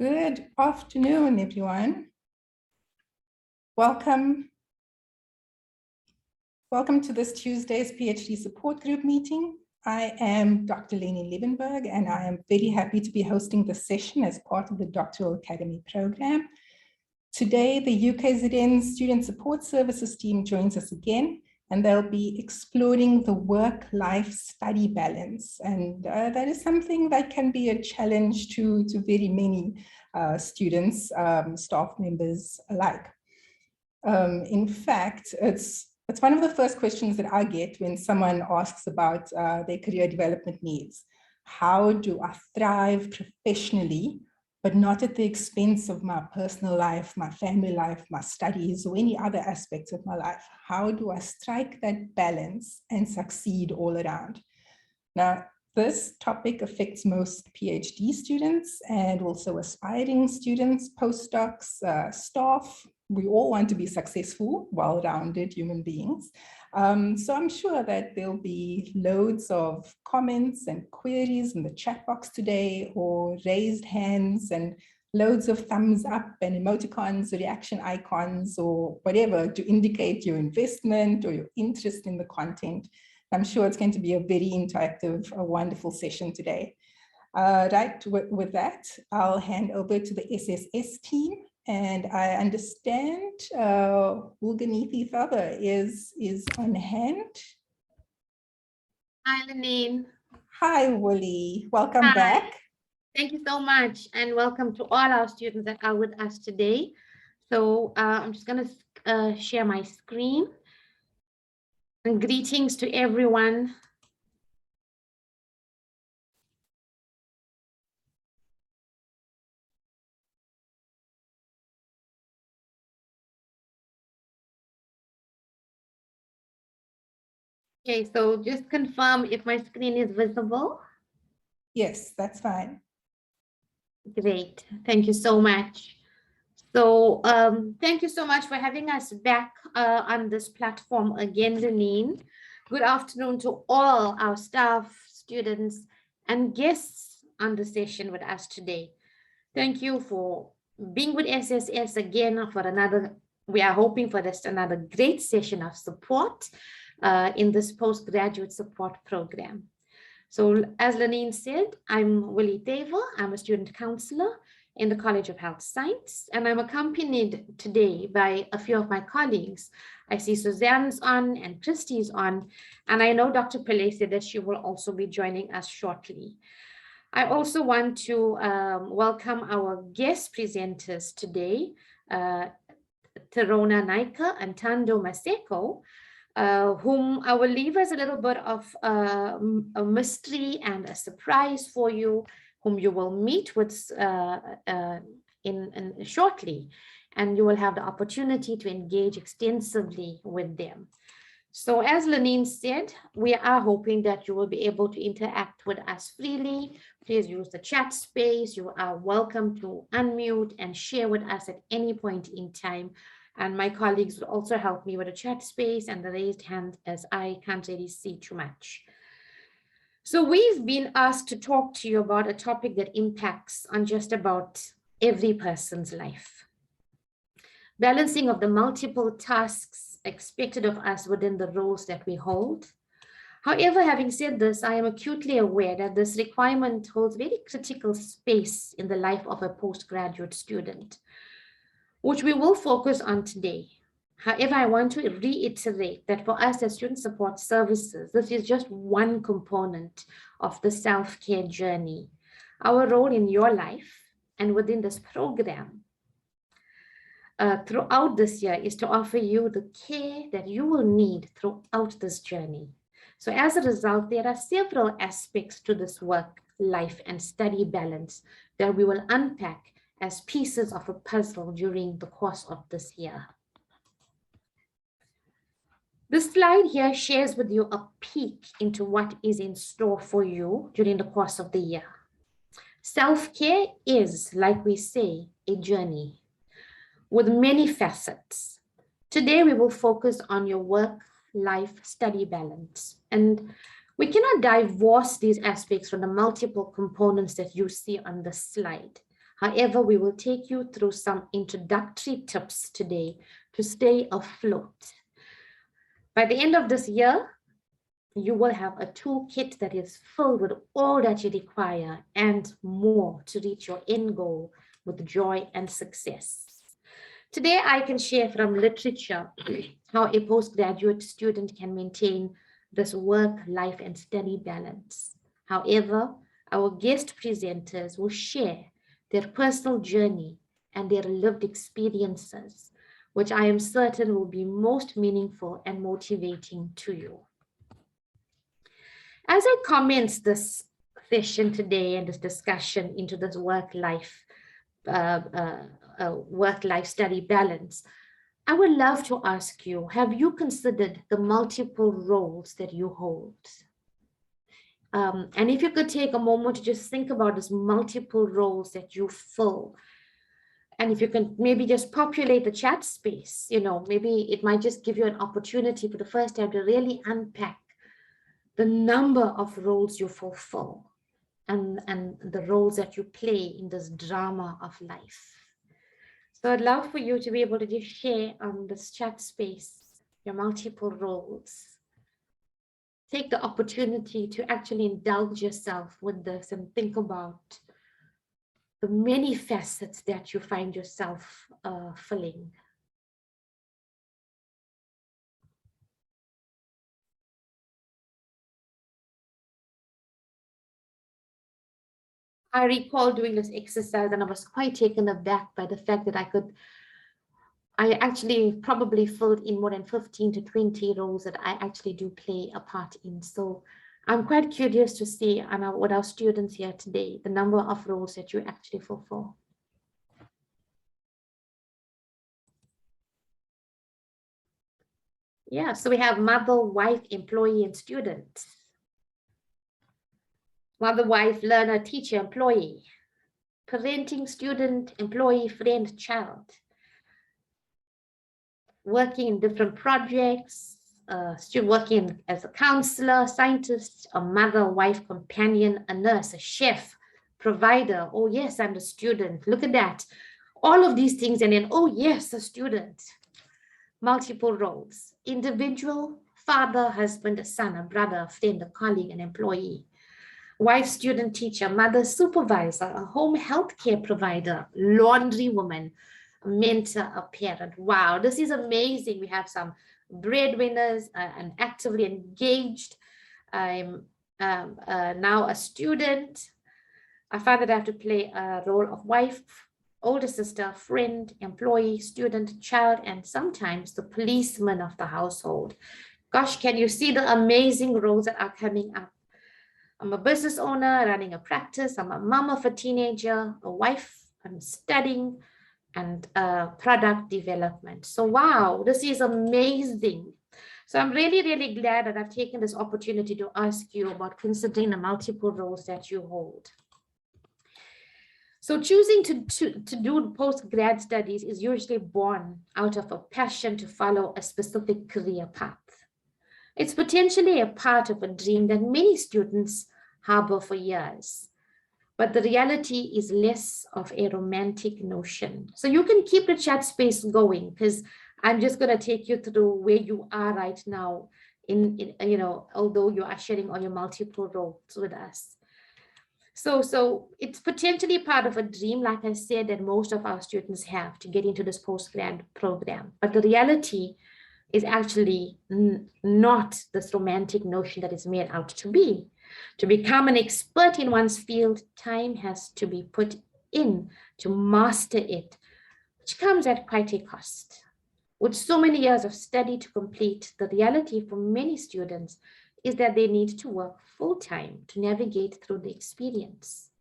Good afternoon, everyone. Welcome to this Tuesday's PhD support group meeting. I am Dr. Leni Liebenberg, and I am very happy to be hosting this session as part of the Doctoral Academy program. Today, the UKZN Student Support Services team joins us again, and they'll be exploring the work-life study balance. And that is something that can be a challenge to very many students, staff members alike. In fact, it's one of the first questions that I get when someone asks about their career development needs. How do I thrive professionally, but not at the expense of my personal life, my family life, my studies, or any other aspects of my life? How do I strike that balance and succeed all around? Now, this topic affects most PhD students and also aspiring students, postdocs, staff. We all want to be successful, well-rounded human beings. So I'm sure that there'll be loads of comments and queries in the chat box today, or raised hands and loads of thumbs up and emoticons, reaction icons, or whatever to indicate your investment or your interest in the content. I'm sure it's going to be a very interactive, a wonderful session today. Right, with that, I'll hand over to the SSS team. And I understand Ulganithi Thaba is on hand. Hi, Lenine. Hi, Wooly. Welcome back. Thank you so much, and welcome to all our students that are with us today. So I'm just going to share my screen. And greetings to everyone. Okay, so just confirm if my screen is visible. Yes, that's fine. Great, thank you so much. So thank you so much for having us back on this platform again, Lenine. Good afternoon to all our staff, students, and guests on the session with us today. Thank you for being with SSS again for another, we are hoping for this another great session of support in this postgraduate support program. So as Lenine said, I'm Willie Taver. I'm a student counselor in the College of Health Science, and I'm accompanied today by a few of my colleagues. I see Suzanne's on and Christy's on, and I know Dr. Pillay said that she will also be joining us shortly. I also want to welcome our guest presenters today, Tirona Naika and Tandoo Maseko, whom I will leave as a little bit of a mystery and a surprise for you, whom you will meet with shortly, and you will have the opportunity to engage extensively with them. So as Lenine said, we are hoping that you will be able to interact with us freely. Please use the chat space. You are welcome to unmute and share with us at any point in time. And my colleagues will also help me with the chat space and the raised hand, as I can't really see too much. So we've been asked to talk to you about a topic that impacts on just about every person's life. Balancing of the multiple tasks expected of us within the roles that we hold. However, having said this, I am acutely aware that this requirement holds very critical space in the life of a postgraduate student, which we will focus on today. However, I want to reiterate that for us as student support services, this is just one component of the self-care journey. Our role in your life and within this program throughout this year is to offer you the care that you will need throughout this journey. So as a result, there are several aspects to this work, life, and study balance that we will unpack as pieces of a puzzle during the course of this year. This slide here shares with you a peek into what is in store for you during the course of the year. Self-care is, like we say, a journey with many facets. Today, we will focus on your work-life study balance. And we cannot divorce these aspects from the multiple components that you see on the slide. However, we will take you through some introductory tips today to stay afloat. By the end of this year, you will have a toolkit that is filled with all that you require and more to reach your end goal with joy and success. Today, I can share from literature how a postgraduate student can maintain this work, life, and study balance. However, our guest presenters will share their personal journey and their lived experiences, which I am certain will be most meaningful and motivating to you. As I commence this session today and this discussion into this work-life study balance, I would love to ask you, have you considered the multiple roles that you hold? And if you could take a moment to just think about these multiple roles that you fill, and if you can maybe just populate the chat space, maybe it might just give you an opportunity for the first time to really unpack the number of roles you fulfill and the roles that you play in this drama of life. So I'd love for you to be able to just share on this chat space your multiple roles. Take the opportunity to actually indulge yourself with this and think about the many facets that you find yourself filling. I recall doing this exercise and I was quite taken aback by the fact that I actually probably filled in more than 15 to 20 roles that I actually do play a part in. So I'm quite curious to see what our students here today, the number of roles that you actually fulfill. Yeah, so we have mother, wife, employee, and student. Mother, wife, learner, teacher, employee. Parenting, student, employee, friend, child. Working in different projects, still working as a counselor, scientist, a mother, wife, companion, a nurse, a chef, provider. Oh yes, I'm a student. Look at that. All of these things, and then, oh yes, a student. Multiple roles. Individual, father, husband, a son, a brother, a friend, a colleague, an employee. Wife, student, teacher, mother, supervisor, a home healthcare provider, laundry woman, a mentor, a parent. Wow, this is amazing. We have some breadwinners and actively engaged. I'm now a student. I find that I have to play a role of wife, older sister, friend, employee, student, child, and sometimes the policeman of the household. Gosh, can you see the amazing roles that are coming up? I'm a business owner running a practice. I'm a mom of a teenager, a wife. I'm studying and product development. So wow, this is amazing. So I'm really, really glad that I've taken this opportunity to ask you about considering the multiple roles that you hold. So choosing to do post-grad studies is usually born out of a passion to follow a specific career path. It's potentially a part of a dream that many students harbor for years. But the reality is less of a romantic notion. So you can keep the chat space going because I'm just going to take you through where you are right now although you are sharing all your multiple roles with us. So it's potentially part of a dream, like I said, that most of our students have to get into this post-grad program. But the reality is actually not this romantic notion that is made out to be. To become an expert in one's field, time has to be put in to master it, which comes at quite a cost. With so many years of study to complete, the reality for many students is that they need to work full-time to navigate through the experience.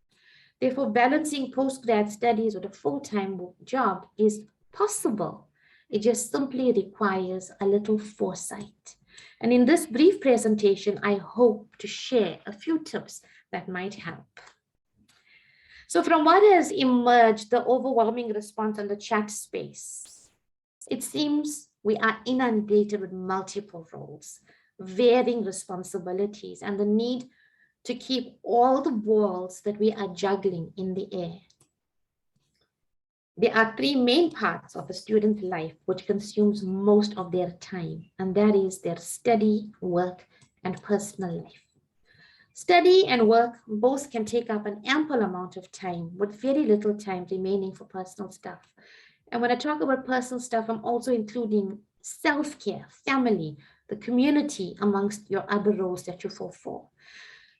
Therefore, balancing post-grad studies with a full-time job is possible. It just simply requires a little foresight. And in this brief presentation, I hope to share a few tips that might help. So from what has emerged, the overwhelming response on the chat space, it seems we are inundated with multiple roles, varying responsibilities, and the need to keep all the balls that we are juggling in the air. There are three main parts of a student's life which consumes most of their time, and that is their study, work, and personal life. Study and work both can take up an ample amount of time with very little time remaining for personal stuff. And when I talk about personal stuff, I'm also including self-care, family, the community amongst your other roles that you fulfill.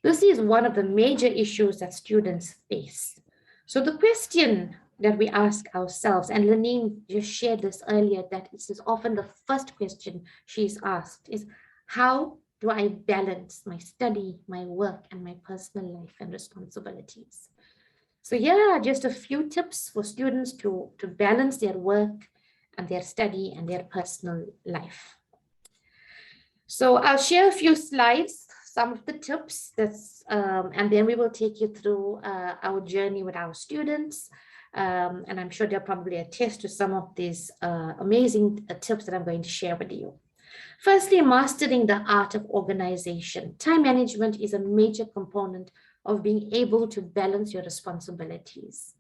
This is one of the major issues that students face. So the question that we ask ourselves, and Lenine just shared this earlier, that this is often the first question she's asked, is how do I balance my study, my work, and my personal life and responsibilities? So here are just a few tips for students to balance their work and their study and their personal life. So I'll share a few slides, some of the tips, and then we will take you through our journey with our students. And I'm sure they'll probably attest to some of these amazing tips that I'm going to share with you. Firstly, mastering the art of organization. Time management is a major component of being able to balance your responsibilities.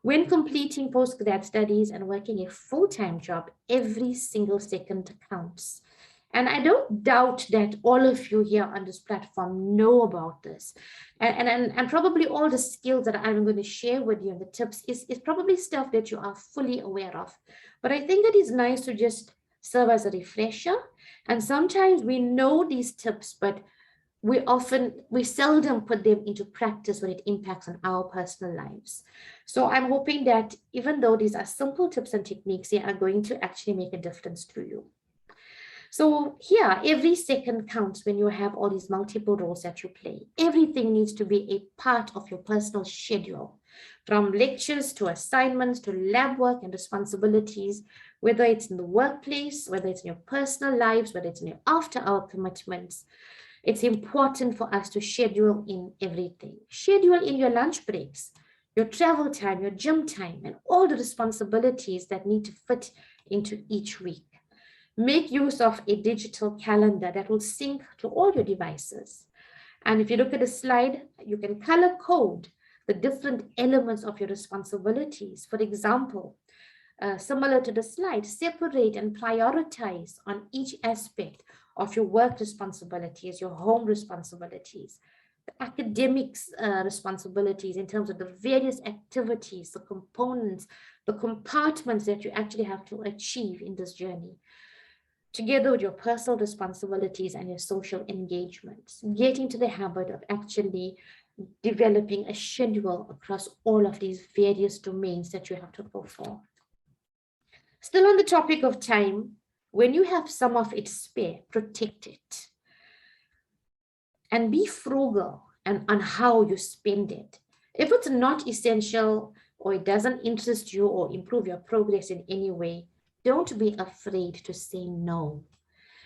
When completing postgrad studies and working a full-time job, every single second counts. And I don't doubt that all of you here on this platform know about this. And probably all the skills that I'm going to share with you and the tips is probably stuff that you are fully aware of. But I think it is nice to just serve as a refresher. And sometimes we know these tips, but we seldom put them into practice when it impacts on our personal lives. So I'm hoping that even though these are simple tips and techniques, they are going to actually make a difference to you. So here, every second counts when you have all these multiple roles that you play. Everything needs to be a part of your personal schedule, from lectures to assignments to lab work and responsibilities, whether it's in the workplace, whether it's in your personal lives, whether it's in your after-hour commitments. It's important for us to schedule in everything. Schedule in your lunch breaks, your travel time, your gym time, and all the responsibilities that need to fit into each week. Make use of a digital calendar that will sync to all your devices. And if you look at the slide, you can color code the different elements of your responsibilities. For example, similar to the slide, separate and prioritize on each aspect of your work responsibilities, your home responsibilities, the academics responsibilities in terms of the various activities, the components, the compartments that you actually have to achieve in this journey, together with your personal responsibilities and your social engagements. Get into the habit of actually developing a schedule across all of these various domains that you have to fulfill. Still on the topic of time, when you have some of it spare, protect it. And be frugal on how you spend it. If it's not essential or it doesn't interest you or improve your progress in any way, don't be afraid to say no.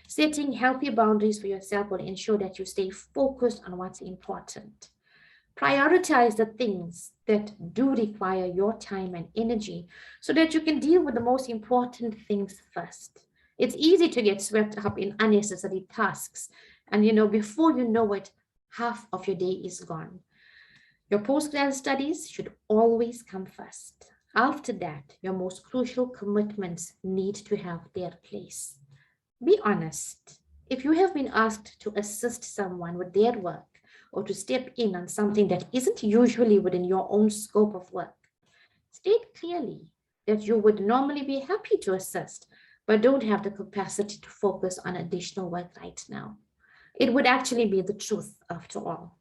Setting healthy boundaries for yourself will ensure that you stay focused on what's important. Prioritize the things that do require your time and energy so that you can deal with the most important things first. It's easy to get swept up in unnecessary tasks. And before you know it, half of your day is gone. Your postgrad studies should always come first. After that, your most crucial commitments need to have their place. Be honest. If you have been asked to assist someone with their work or to step in on something that isn't usually within your own scope of work, state clearly that you would normally be happy to assist, but don't have the capacity to focus on additional work right now. It would actually be the truth after all.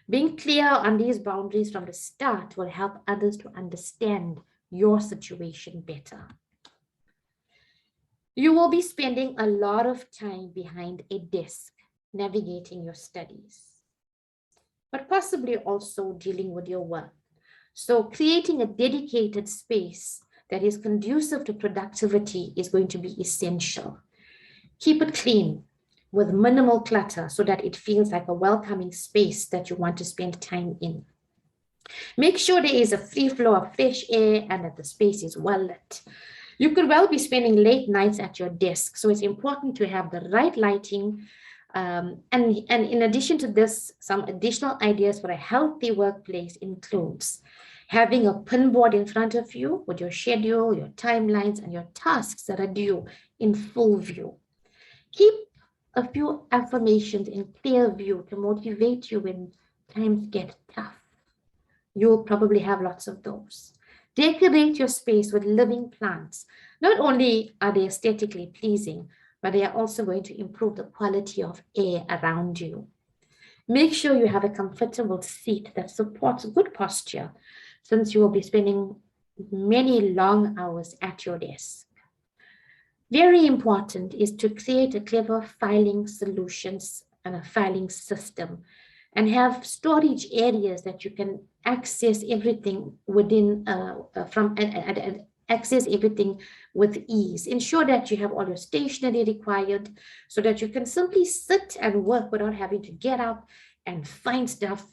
Being clear on these boundaries from the start will help others to understand your situation better. You will be spending a lot of time behind a desk navigating your studies, but possibly also dealing with your work. So creating a dedicated space that is conducive to productivity is going to be essential. Keep it clean with minimal clutter so that it feels like a welcoming space that you want to spend time in. Make sure there is a free flow of fresh air and that the space is well lit. You could well be spending late nights at your desk, so it's important to have the right lighting. And in addition to this, some additional ideas for a healthy workplace includes Having a pinboard in front of you with your schedule, your timelines, and your tasks that are due in full view. Keep a few affirmations in clear view to motivate you when times get tough. You'll probably have lots of those. Decorate your space with living plants. Not only are they aesthetically pleasing, but they are also going to improve the quality of air around you. Make sure you have a comfortable seat that supports good posture, since you will be spending many long hours at your desk. Very important is to create a clever filing solutions and a filing system, and have storage areas that you can access everything within access everything with ease. Ensure that you have all your stationery required so that you can simply sit and work without having to get up and find stuff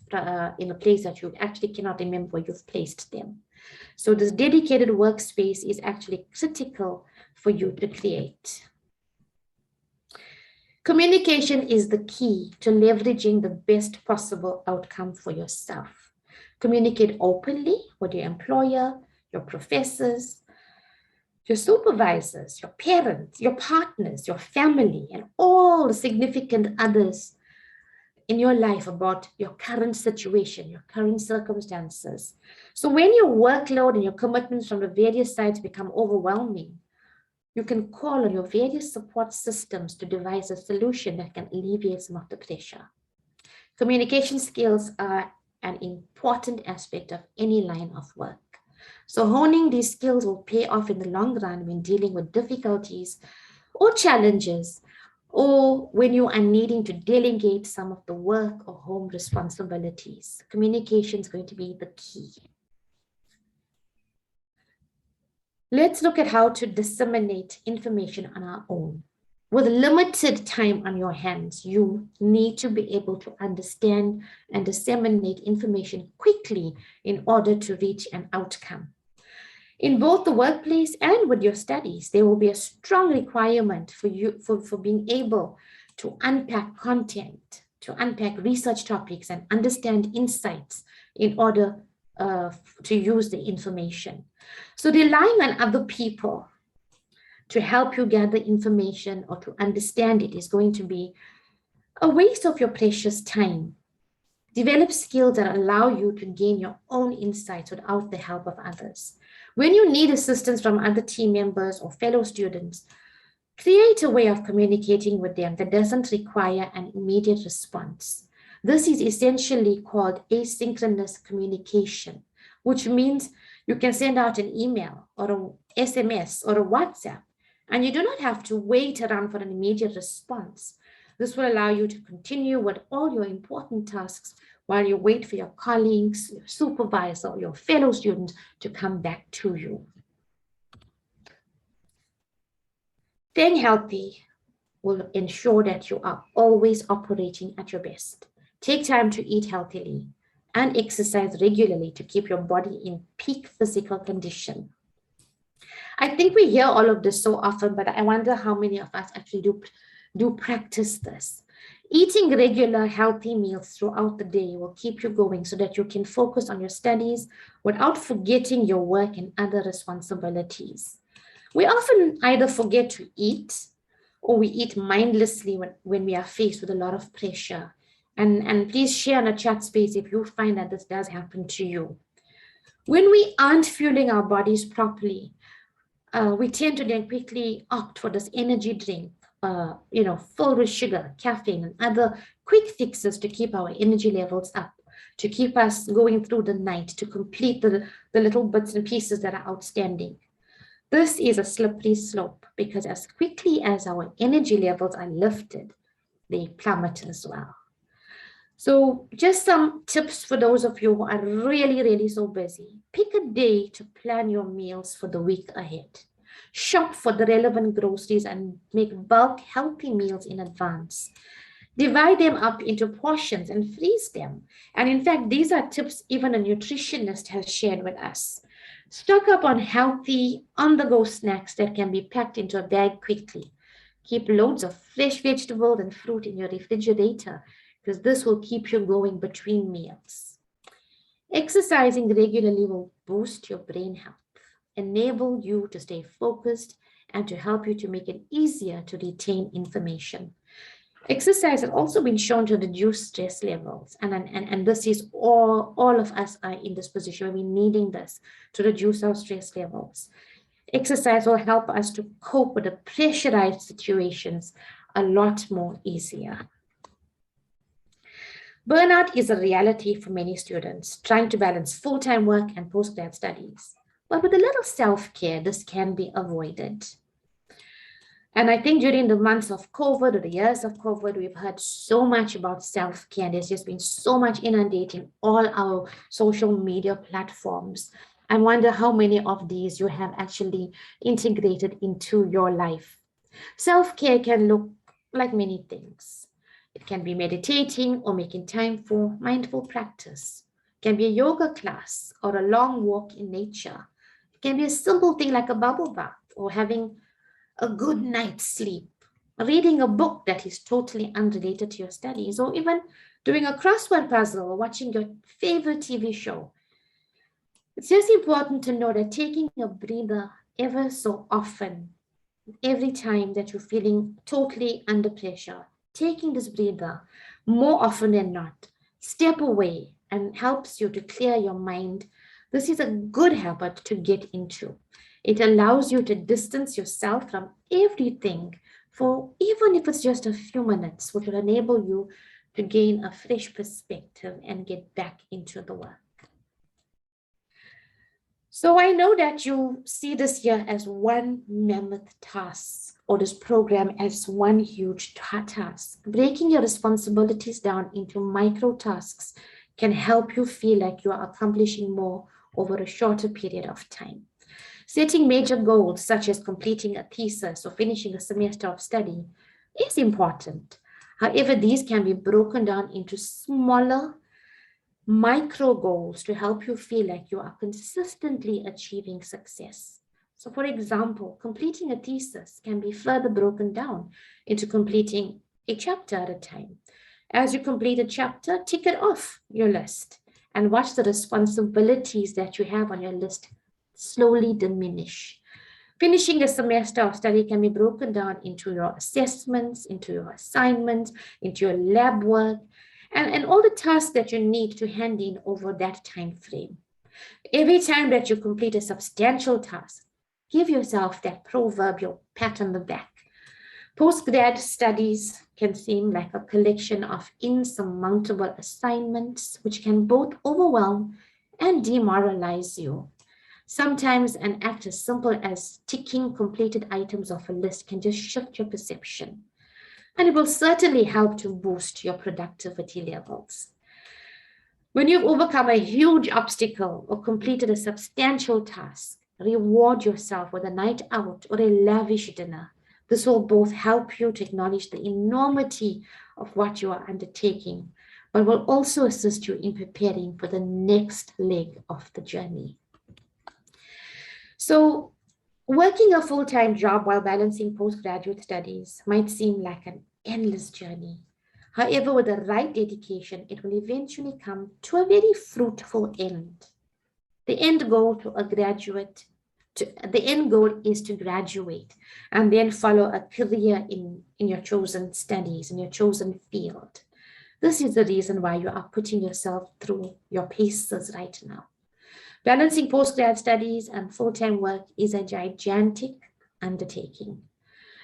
in a place that you actually cannot remember where you've placed them. So this dedicated workspace is actually critical for you to create. Communication is the key to leveraging the best possible outcome for yourself. Communicate openly with your employer, your professors, your supervisors, your parents, your partners, your family, and all the significant others in your life about your current situation, your current circumstances. So when your workload and your commitments from the various sides become overwhelming, you can call on your various support systems to devise a solution that can alleviate some of the pressure. Communication skills are an important aspect of any line of work. So honing these skills will pay off in the long run when dealing with difficulties or challenges, or when you are needing to delegate some of the work or home responsibilities. Communication is going to be the key. Let's look at how to disseminate information on our own. With limited time on your hands, you need to be able to understand and disseminate information quickly in order to reach an outcome. In both the workplace and with your studies, there will be a strong requirement for you for being able to unpack content, to unpack research topics and understand insights in order to use the information. So relying on other people to help you gather information or to understand it is going to be a waste of your precious time. Develop skills that allow you to gain your own insights without the help of others. When you need assistance from other team members or fellow students, create a way of communicating with them that doesn't require an immediate response. This is essentially called asynchronous communication, which means you can send out an email or an SMS or a WhatsApp, and you do not have to wait around for an immediate response. This will allow you to continue with all your important tasks while you wait for your colleagues, your supervisor, or your fellow students to come back to you. Staying healthy will ensure that you are always operating at your best. Take time to eat healthily and exercise regularly to keep your body in peak physical condition. I think we hear all of this so often, but I wonder how many of us actually do practice this. Eating regular healthy meals throughout the day will keep you going so that you can focus on your studies without forgetting your work and other responsibilities. We often either forget to eat or we eat mindlessly when we are faced with a lot of pressure. And please share in a chat space if you find that this does happen to you. When we aren't fueling our bodies properly, we tend to then quickly opt for this energy drink, full with sugar, caffeine, and other quick fixes to keep our energy levels up, to keep us going through the night, to complete the little bits and pieces that are outstanding. This is a slippery slope because as quickly as our energy levels are lifted, they plummet as well. So just some tips for those of you who are really, really so busy. Pick a day to plan your meals for the week ahead. Shop for the relevant groceries and make bulk healthy meals in advance. Divide them up into portions and freeze them. And in fact, these are tips even a nutritionist has shared with us. Stock up on healthy, on-the-go snacks that can be packed into a bag quickly. Keep loads of fresh vegetables and fruit in your refrigerator, because this will keep you going between meals. Exercising regularly will boost your brain health, enable you to stay focused, and to help you to make it easier to retain information. Exercise has also been shown to reduce stress levels, and this is all of us are in this position. We're needing this to reduce our stress levels. Exercise will help us to cope with the pressurized situations a lot more easier. Burnout is a reality for many students trying to balance full-time work and postgrad studies. But with a little self-care, this can be avoided. And I think during the months of COVID or the years of COVID, we've heard so much about self-care. There's just been so much inundating all our social media platforms. I wonder how many of these you have actually integrated into your life. Self-care can look like many things. It can be meditating or making time for mindful practice. It can be a yoga class or a long walk in nature. It can be a simple thing like a bubble bath or having a good night's sleep, reading a book that is totally unrelated to your studies, or even doing a crossword puzzle or watching your favorite TV show. It's just important to know that taking a breather ever so often, every time that you're feeling totally under pressure, taking this breather more often than not, step away and helps you to clear your mind. This is a good habit to get into. It allows you to distance yourself from everything for even if it's just a few minutes, which will enable you to gain a fresh perspective and get back into the work. So I know that you see this year as one mammoth task, or this program as one huge task. Breaking your responsibilities down into micro tasks can help you feel like you are accomplishing more over a shorter period of time. Setting major goals, such as completing a thesis or finishing a semester of study, is important. However, these can be broken down into smaller micro goals to help you feel like you are consistently achieving success. So for example, completing a thesis can be further broken down into completing a chapter at a time. As you complete a chapter, tick it off your list and watch the responsibilities that you have on your list slowly diminish. Finishing a semester of study can be broken down into your assessments, into your assignments, into your lab work, and all the tasks that you need to hand in over that time frame. Every time that you complete a substantial task, give yourself that proverbial pat on the back. Postgrad studies can seem like a collection of insurmountable assignments, which can both overwhelm and demoralize you. Sometimes an act as simple as ticking completed items off a list can just shift your perception. And it will certainly help to boost your productivity levels. When you've overcome a huge obstacle or completed a substantial task, reward yourself with a night out or a lavish dinner. This will both help you to acknowledge the enormity of what you are undertaking, but will also assist you in preparing for the next leg of the journey. So, working a full-time job while balancing postgraduate studies might seem like an endless journey. However, with the right dedication, it will eventually come to a very fruitful end. The end goal is to graduate and then follow a career in your chosen studies, in your chosen field. This is the reason why you are putting yourself through your paces right now. Balancing postgrad studies and full-time work is a gigantic undertaking.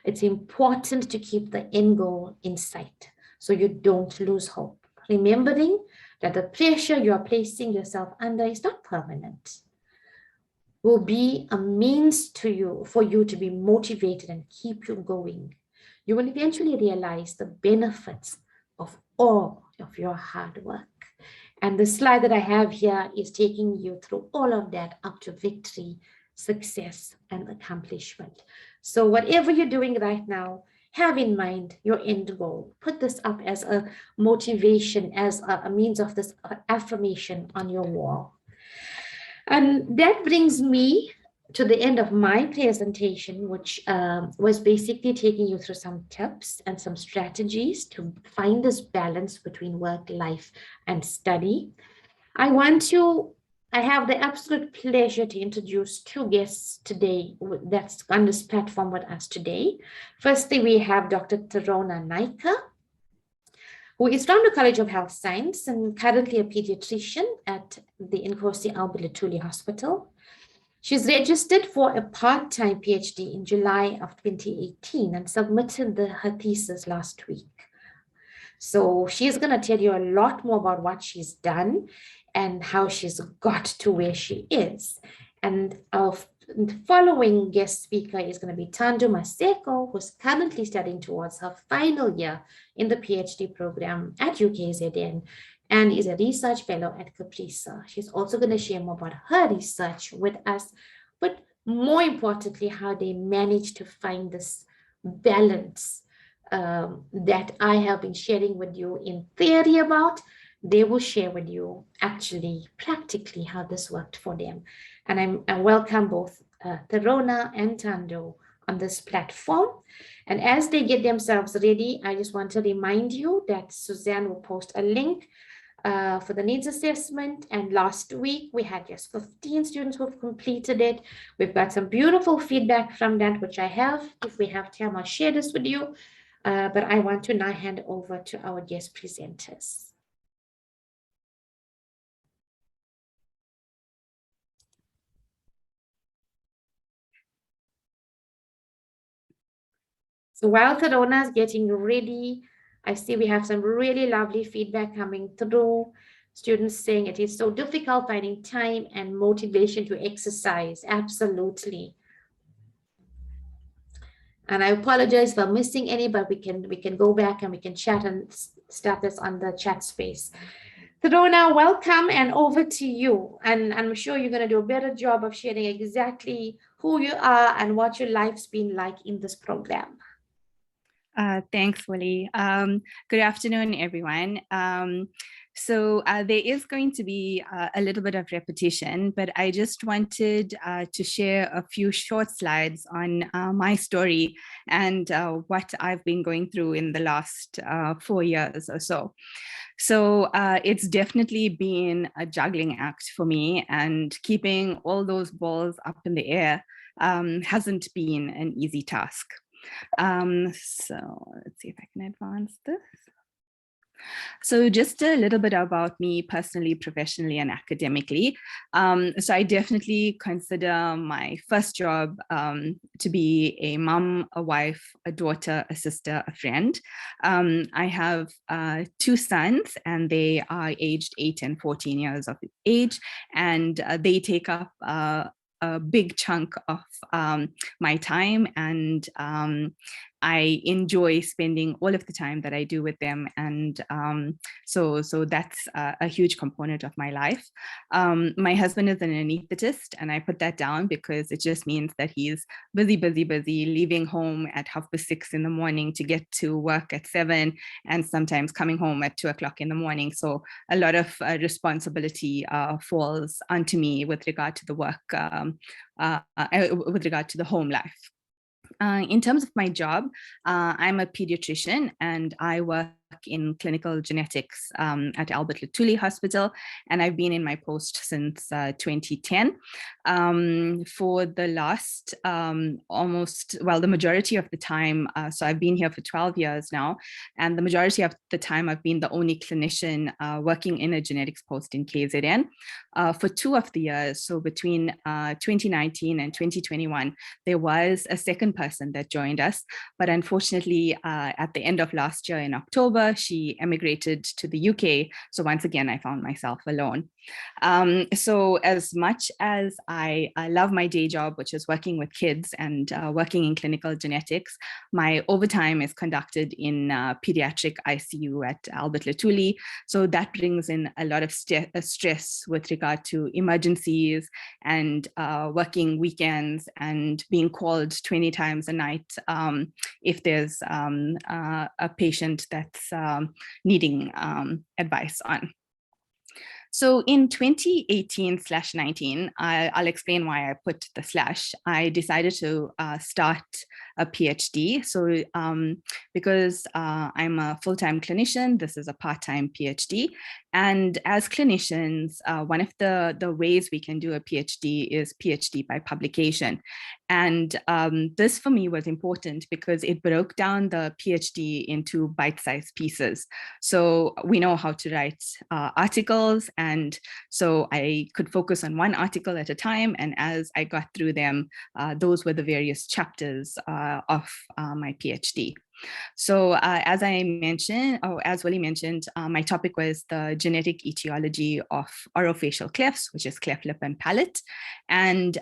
It's important to keep the end goal in sight so you don't lose hope, remembering that the pressure you are placing yourself under is not permanent. Will be a means for you to be motivated and keep you going. You will eventually realize the benefits of all of your hard work. And the slide that I have here is taking you through all of that up to victory, success, and accomplishment. So whatever you're doing right now, have in mind your end goal. Put this up as a motivation, as a means of this affirmation on your wall. And that brings me to the end of my presentation, which was basically taking you through some tips and some strategies to find this balance between work, life, and study. I have the absolute pleasure to introduce two guests today that's on this platform with us today. Firstly, we have Dr. Tirona Naika, who is from the College of Health Science and currently a pediatrician at the Nkosi Albert Hospital. She's registered for a part-time PhD in July of 2018 and submitted her thesis last week. So she's going to tell you a lot more about what she's done and how she's got to where she is. And our following guest speaker is going to be Tandoo Maseko, who's currently studying towards her final year in the PhD program at UKZN and is a research fellow at CAPRISA. She's also going to share more about her research with us, but more importantly, how they managed to find this balance that I have been sharing with you in theory about. They will share with you actually practically how this worked for them. And I welcome both Tirona and Tandoo on this platform. And as they get themselves ready, I just want to remind you that Suzanne will post a link for the needs assessment. And last week we had just 15 students who have completed it. We've got some beautiful feedback from that, which I have. If we have time, I'll share this with you. But I want to now hand over to our guest presenters. So while Tirona is getting ready, I see we have some really lovely feedback coming through. Students saying it is so difficult finding time and motivation to exercise. Absolutely. And I apologize for missing any, but we can go back and we can chat and start this on the chat space. Tirona, welcome and over to you. And I'm sure you're going to do a better job of sharing exactly who you are and what your life's been like in this program. Thanks, Willie. Good afternoon, everyone. So there is going to be a little bit of repetition, but I just wanted to share a few short slides on my story and what I've been going through in the last 4 years or so. So it's definitely been a juggling act for me, and keeping all those balls up in the air hasn't been an easy task. So let's see if I can advance this. So just a little bit about me personally, professionally, and academically. So I definitely consider my first job to be a mom, a wife, a daughter, a sister, a friend. I have 2 sons, and they are aged 8 and 14 years of age, and they take up a big chunk of my time, and I enjoy spending all of the time that I do with them, and so that's a huge component of my life. My husband is an anesthetist, and I put that down because it just means that he's busy, leaving home at 6:30 in the morning to get to work at 7, and sometimes coming home at 2 o'clock in the morning. So a lot of responsibility falls onto me with regard to the work, with regard to the home life. In terms of my job, I'm a pediatrician, and I work in clinical genetics at Albert Luthuli Hospital, and I've been in my post since 2010. For the last the majority of the time, so I've been here for 12 years now, and the majority of the time I've been the only clinician working in a genetics post in KZN. For 2 of the years, so between 2019 and 2021, there was a second person that joined us, but unfortunately at the end of last year in October, she emigrated to the UK. So once again, I found myself alone. So as much as I love my day job, which is working with kids and working in clinical genetics, my overtime is conducted in pediatric ICU at Albert Luthuli. So that brings in a lot of stress with regard to emergencies and working weekends and being called 20 times a night if there's a patient that's needing advice on. So in 2018/19, I'll explain why I put the slash. I decided to start a PhD. So because I'm a full-time clinician, this is a part-time PhD. And as clinicians, one of the ways we can do a PhD is PhD by publication. And this for me was important because it broke down the PhD into bite-sized pieces. So we know how to write articles, and so I could focus on one article at a time. And as I got through them, those were the various chapters of my PhD. So as I mentioned, or as Willie mentioned, my topic was the genetic etiology of orofacial clefts, which is cleft lip and palate. And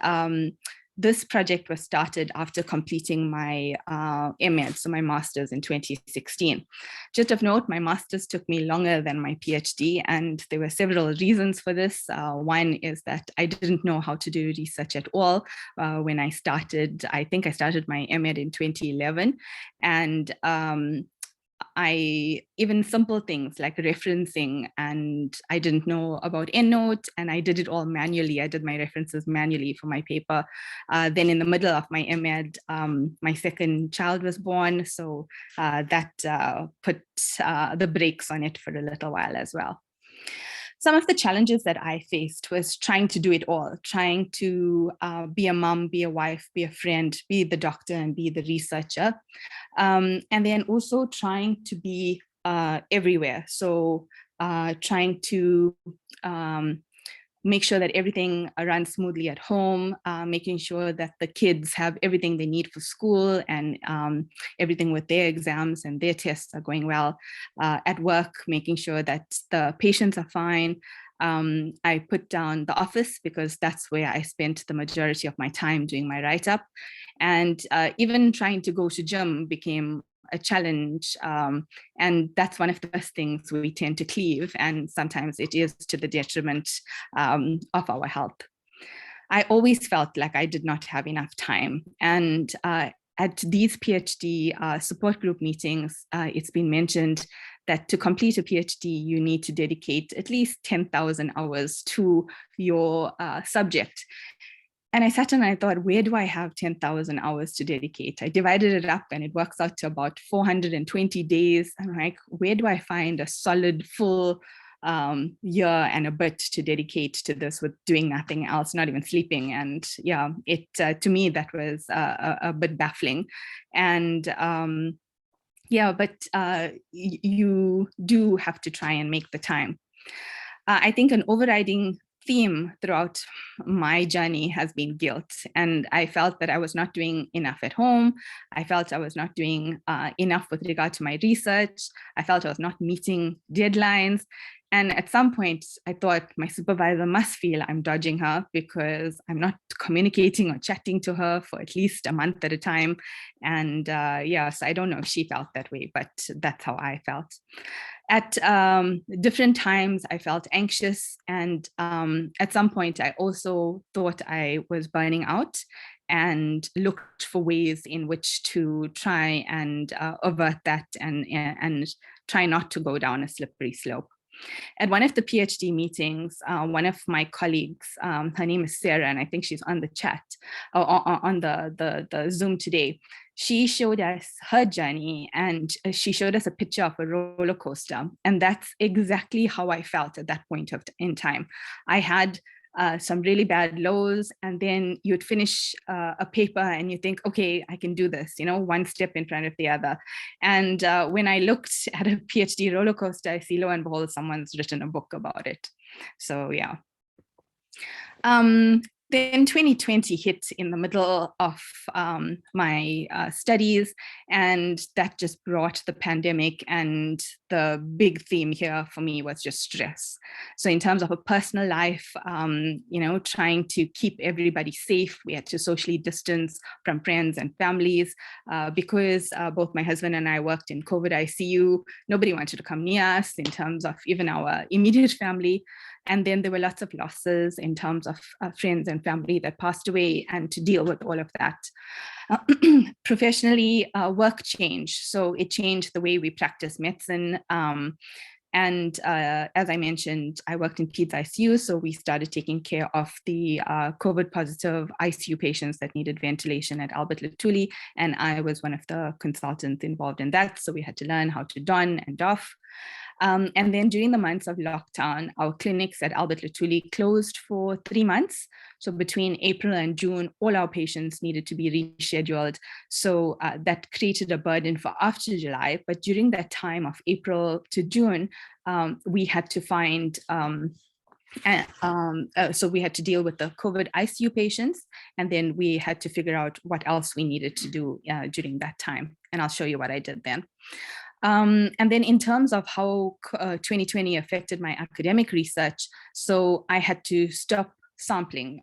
this project was started after completing my MEd, so my master's in 2016. Just of note, my master's took me longer than my PhD, and there were several reasons for this. One is that I didn't know how to do research at all when I started. I think I started my MEd in 2011, and even simple things like referencing, and I didn't know about EndNote, and I did it all manually. I did my references manually for my paper. Then in the middle of my MEd, my second child was born, so that put the brakes on it for a little while as well. Some of the challenges that I faced was trying to do it all, trying to be a mom, be a wife, be a friend, be the doctor, and be the researcher. And then also trying to be everywhere. So trying to make sure that everything runs smoothly at home, making sure that the kids have everything they need for school, and everything with their exams and their tests are going well. At work, making sure that the patients are fine. I put down the office because that's where I spent the majority of my time doing my write-up. And even trying to go to gym became a challenge. And that's one of the first things we tend to cleave. And sometimes it is to the detriment of our health. I always felt like I did not have enough time. And at these PhD support group meetings, it's been mentioned that to complete a PhD, you need to dedicate at least 10,000 hours to your subject. And I sat and I thought, where do I have 10,000 hours to dedicate? I divided it up and it works out to about 420 days. I'm like, where do I find a solid full year and a bit to dedicate to this with doing nothing else, not even sleeping? And yeah, it to me, that was a bit baffling. And yeah, but you do have to try and make the time. I think an overriding theme throughout my journey has been guilt. And I felt that I was not doing enough at home. I felt I was not doing enough with regard to my research. I felt I was not meeting deadlines. And at some point, I thought my supervisor must feel I'm dodging her because I'm not communicating or chatting to her for at least a month at a time. And yes, I don't know if she felt that way, but that's how I felt. At different times, I felt anxious. And at some point, I also thought I was burning out and looked for ways in which to try and avert that and try not to go down a slippery slope. At one of the PhD meetings, one of my colleagues, her name is Sarah, and I think she's on the chat, or on the Zoom today. She showed us her journey, and she showed us a picture of a roller coaster. And that's exactly how I felt at that point in time. I had some really bad lows, and then you'd finish a paper and you think, okay, I can do this, you know, one step in front of the other. And when I looked at a PhD roller coaster, I see, lo and behold, someone's written a book about it. So yeah. Then 2020 hit in the middle of my studies, and that just brought the pandemic, and the big theme here for me was just stress. So in terms of a personal life, you know, trying to keep everybody safe, we had to socially distance from friends and families because both my husband and I worked in COVID ICU. Nobody wanted to come near us in terms of even our immediate family. And then there were lots of losses in terms of friends and family that passed away, and to deal with all of that. Professionally, work changed. So it changed the way we practice medicine. And as I mentioned, I worked in Peds ICU, so we started taking care of the COVID positive ICU patients that needed ventilation at Albert Lutuli, and I was one of the consultants involved in that, so we had to learn how to don and doff. And then during the months of lockdown, our clinics at Albert Lutuli closed for 3 months. So between April and June, all our patients needed to be rescheduled. So that created a burden for after July. But during that time of April to June, we had to find so we had to deal with the COVID ICU patients, and then we had to figure out what else we needed to do during that time. And I'll show you what I did then. And then in terms of how 2020 affected my academic research, so I had to stop sampling.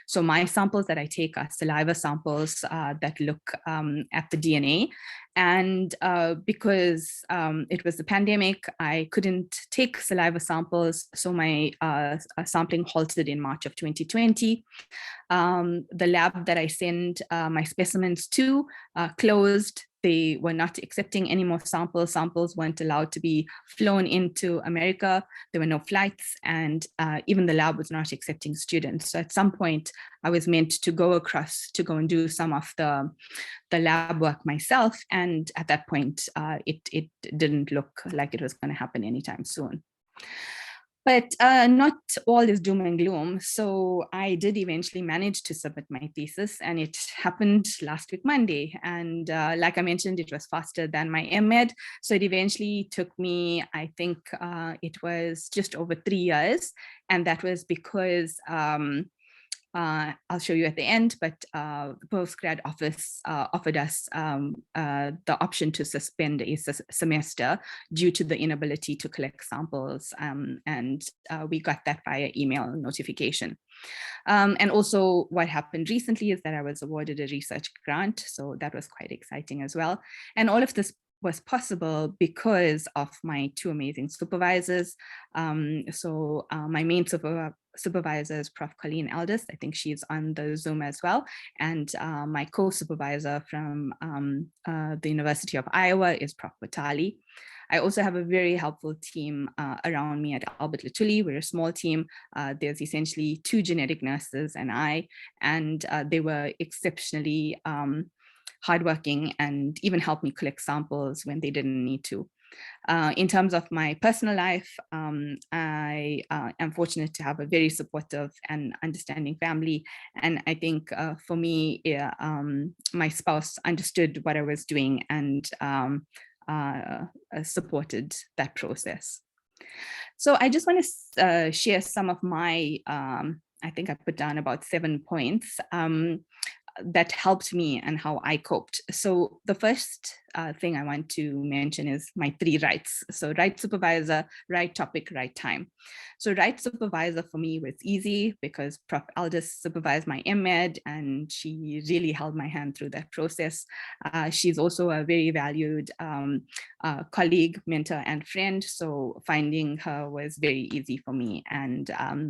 So my samples that I take are saliva samples that look at the DNA. And because it was the pandemic, I couldn't take saliva samples. So my sampling halted in March of 2020. The lab that I send my specimens to closed. They were not accepting any more samples. Samples weren't allowed to be flown into America. There were no flights, and even the lab was not accepting students. So at some point, I was meant to go across to go and do some of the lab work myself. And at that point, it didn't look like it was going to happen anytime soon. But not all is doom and gloom. So I did eventually manage to submit my thesis, and it happened last week, Monday. And like I mentioned, it was faster than my MEd. So it eventually took me, I think it was just over 3 years. And that was because I'll show you at the end, but the postgrad office offered us the option to suspend a semester due to the inability to collect samples, and we got that via email notification. And also what happened recently is that I was awarded a research grant, so that was quite exciting as well. And all of this was possible because of my two amazing supervisors. My main supervisor is Prof. Colleen Eldest. I think she's on the Zoom as well. And my co-supervisor from the University of Iowa is Prof. Batali. I also have a very helpful team around me at Albert Lutuli. We're a small team. There's essentially 2 genetic nurses and I, and they were exceptionally hardworking and even helped me collect samples when they didn't need to. In terms of my personal life, I am fortunate to have a very supportive and understanding family. And I think for me, my spouse understood what I was doing and supported that process. So I just want to share some of my, I think I put down about 7 points that helped me and how I coped. So the first thing I want to mention is my 3 rights. So right supervisor, right topic, right time. So right supervisor for me was easy because Prof. Eldest supervised my MEd and she really held my hand through that process. She's also a very valued colleague, mentor, and friend. So finding her was very easy for me. And I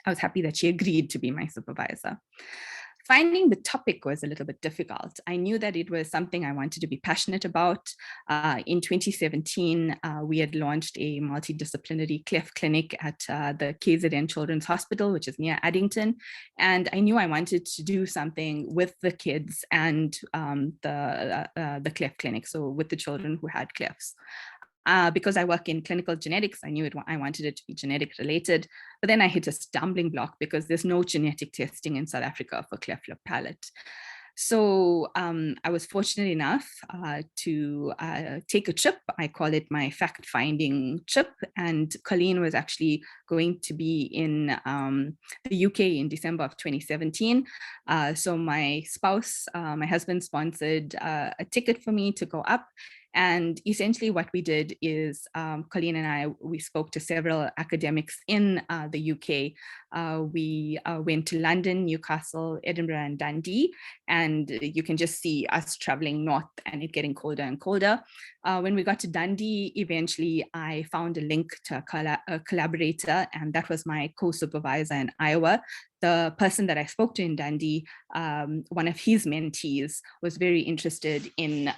was happy that she agreed to be my supervisor. Finding the topic was a little bit difficult. I knew that it was something I wanted to be passionate about. In 2017, we had launched a multidisciplinary cleft clinic at the KZN Children's Hospital, which is near Addington. And I knew I wanted to do something with the kids and the cleft clinic, so with the children who had clefts. Because I work in clinical genetics, I knew I wanted it to be genetic related, but then I hit a stumbling block because there's no genetic testing in South Africa for cleft lip palate. So I was fortunate enough to take a trip. I call it my fact-finding trip. And Colleen was actually going to be in the UK in December of 2017. So my spouse, my husband sponsored a ticket for me to go up. And essentially what we did is Colleen and I, we spoke to several academics in the UK. We went to London, Newcastle, Edinburgh, and Dundee. And you can just see us traveling north and it getting colder and colder. When we got to Dundee, eventually I found a link to a collaborator, and that was my co-supervisor in Iowa. The person that I spoke to in Dundee, one of his mentees was very interested in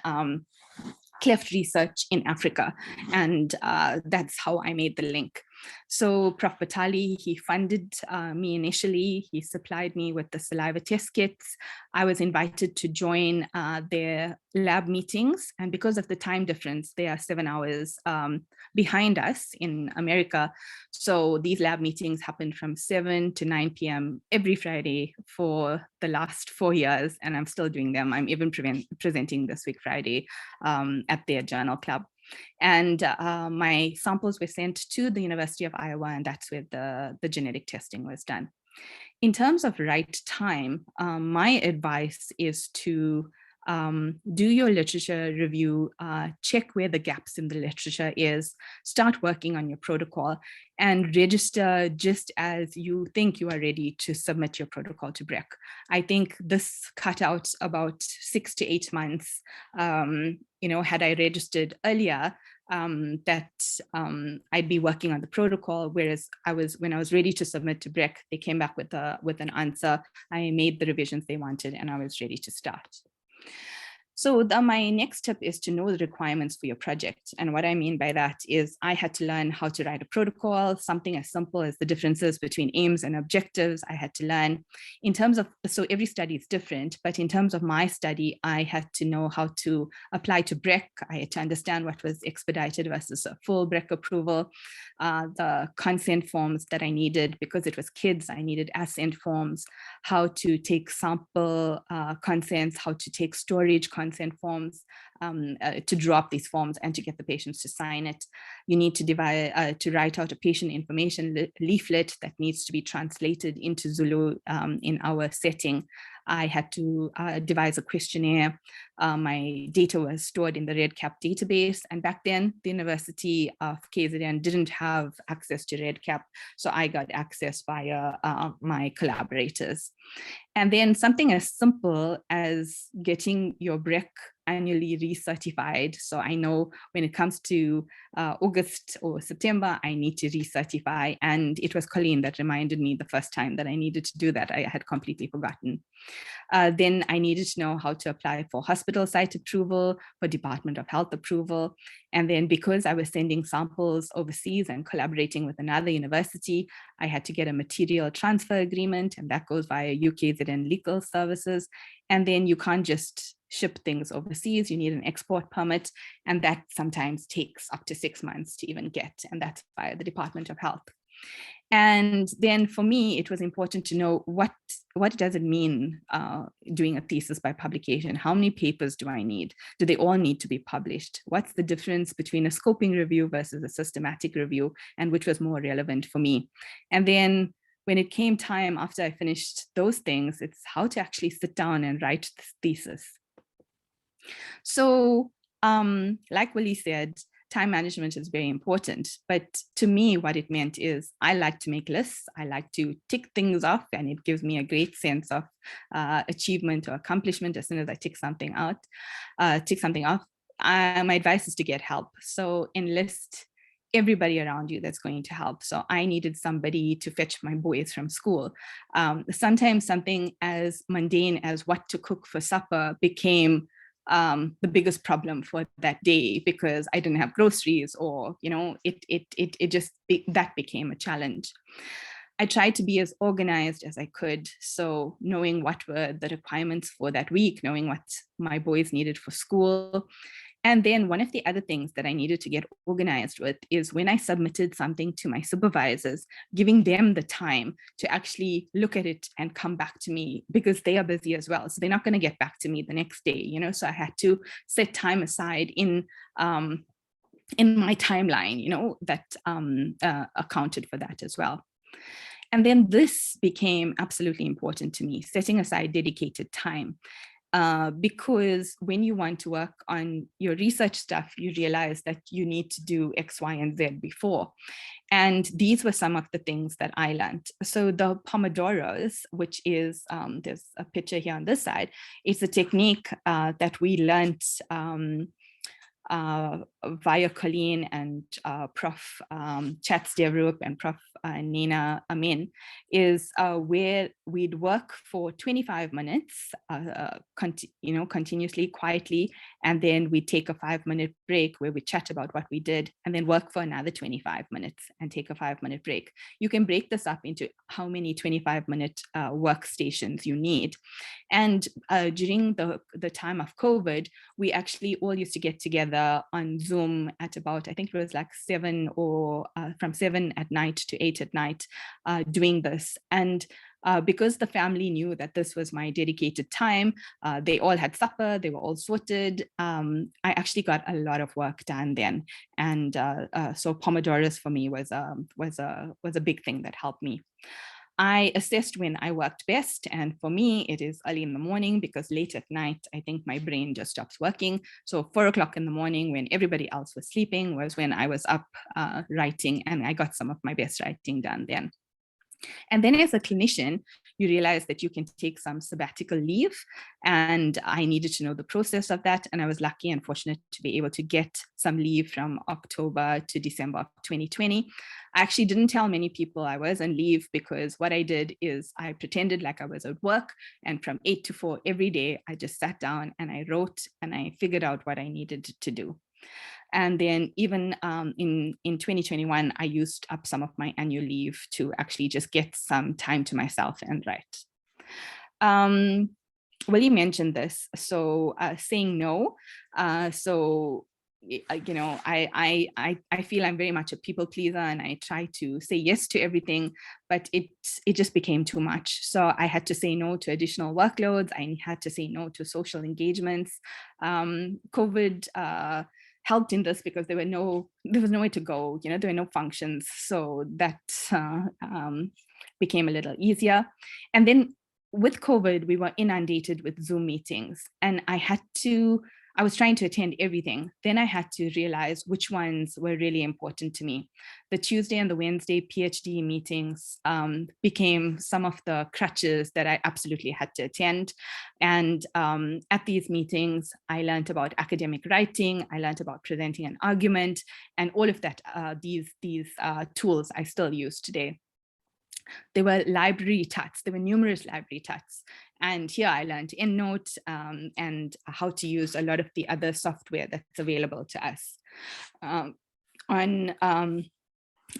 cleft research in Africa. And that's how I made the link. So Prof. Batali, he funded me initially. He supplied me with the saliva test kits. I was invited to join their lab meetings. And because of the time difference, they are 7 hours behind us in America. So these lab meetings happened from 7 to 9 p.m. every Friday for the last 4 years. And I'm still doing them. I'm even presenting this week, Friday, at their journal club. And my samples were sent to the University of Iowa, and that's where the genetic testing was done. In terms of right time, my advice is to do your literature review, check where the gaps in the literature is, start working on your protocol, and register just as you think you are ready to submit your protocol to BREC. I think this cut out about 6 to 8 months. Had I registered earlier, I'd be working on the protocol, whereas when I was ready to submit to BREC, they came back with an answer. I made the revisions they wanted, and I was ready to start. So my next step is to know the requirements for your project. And what I mean by that is I had to learn how to write a protocol, something as simple as the differences between aims and objectives. I had to learn in terms of, so every study is different, but in terms of my study, I had to know how to apply to BREC. I had to understand what was expedited versus a full BREC approval, the consent forms that I needed because it was kids, I needed assent forms, how to take sample consents, how to take storage consent forms, to draw up these forms and to get the patients to sign it. You need to write out a patient information leaflet that needs to be translated into Zulu in our setting. I had to devise a questionnaire. My data was stored in the REDCap database. And back then, the University of KZN didn't have access to REDCap. So I got access via my collaborators. And then something as simple as getting your BREC annually recertified. So I know when it comes to August or September, I need to recertify. And it was Colleen that reminded me the first time that I needed to do that. I had completely forgotten. Then I needed to know how to apply for hospital site approval, for Department of Health approval. And then because I was sending samples overseas and collaborating with another university, I had to get a material transfer agreement, and that goes via UKZN legal services. And then you can't just ship things overseas, you need an export permit, and that sometimes takes up to 6 months to even get, and that's via the Department of Health. And then for me, it was important to know what does it mean doing a thesis by publication? How many papers do I need? Do they all need to be published? What's the difference between a scoping review versus a systematic review, and which was more relevant for me? And then when it came time after I finished those things, it's how to actually sit down and write this thesis. So like Willie said, time management is very important, but to me, what it meant is I like to make lists. I like to tick things off, and it gives me a great sense of achievement or accomplishment as soon as I tick something off. My advice is to get help. So enlist everybody around you that's going to help. So I needed somebody to fetch my boys from school. Sometimes something as mundane as what to cook for supper became the biggest problem for that day because I didn't have groceries, or that became a challenge. I tried to be as organized as I could. So knowing what were the requirements for that week, knowing what my boys needed for school. And then one of the other things that I needed to get organized with is when I submitted something to my supervisors, giving them the time to actually look at it and come back to me, because they are busy as well. So they're not going to get back to me the next day, so I had to set time aside in my timeline, that accounted for that as well. And then this became absolutely important to me, setting aside dedicated time. Because when you want to work on your research stuff, you realize that you need to do X, Y, and Z before. And these were some of the things that I learned. So the Pomodoros, which is, there's a picture here on this side, it's a technique that we learned via Colleen and Prof. Chatsderup and Prof. Nina Amin, is where we'd work for 25 minutes, continuously, quietly, and then we'd take a 5-minute break where we chat about what we did, and then work for another 25 minutes and take a 5-minute break. You can break this up into how many 25-minute workstations you need. And during the time of COVID, we actually all used to get together on Zoom at about, I think it was like 7 or from 7 at night to 8 at night doing this. And because the family knew that this was my dedicated time, they all had supper, they were all sorted. I actually got a lot of work done then. And so Pomodoros for me was a big thing that helped me. I assessed when I worked best, and for me, it is early in the morning, because late at night, I think my brain just stops working. So 4 o'clock in the morning, when everybody else was sleeping, was when I was up writing, and I got some of my best writing done then. And then as a clinician, you realize that you can take some sabbatical leave, and I needed to know the process of that. And I was lucky and fortunate to be able to get some leave from October to December of 2020. I actually didn't tell many people I was on leave, because what I did is I pretended like I was at work, and from 8 to 4 every day, I just sat down and I wrote and I figured out what I needed to do. And then even in 2021, I used up some of my annual leave to actually just get some time to myself and write. Willie mentioned this, so saying no. So you know, I feel I'm very much a people pleaser, and I try to say yes to everything, but it just became too much. So I had to say no to additional workloads. I had to say no to social engagements. COVID helped in this, because there was nowhere to go, you know, there were no functions. So that became a little easier. And then with COVID, we were inundated with Zoom meetings, and I was trying to attend everything. Then I had to realize which ones were really important to me. The Tuesday and the Wednesday PhD meetings became some of the crutches that I absolutely had to attend. And at these meetings, I learned about academic writing, I learned about presenting an argument, and all of that, these tools I still use today. There were library tuts, there were numerous library tuts. And here I learned EndNote and how to use a lot of the other software that's available to us. And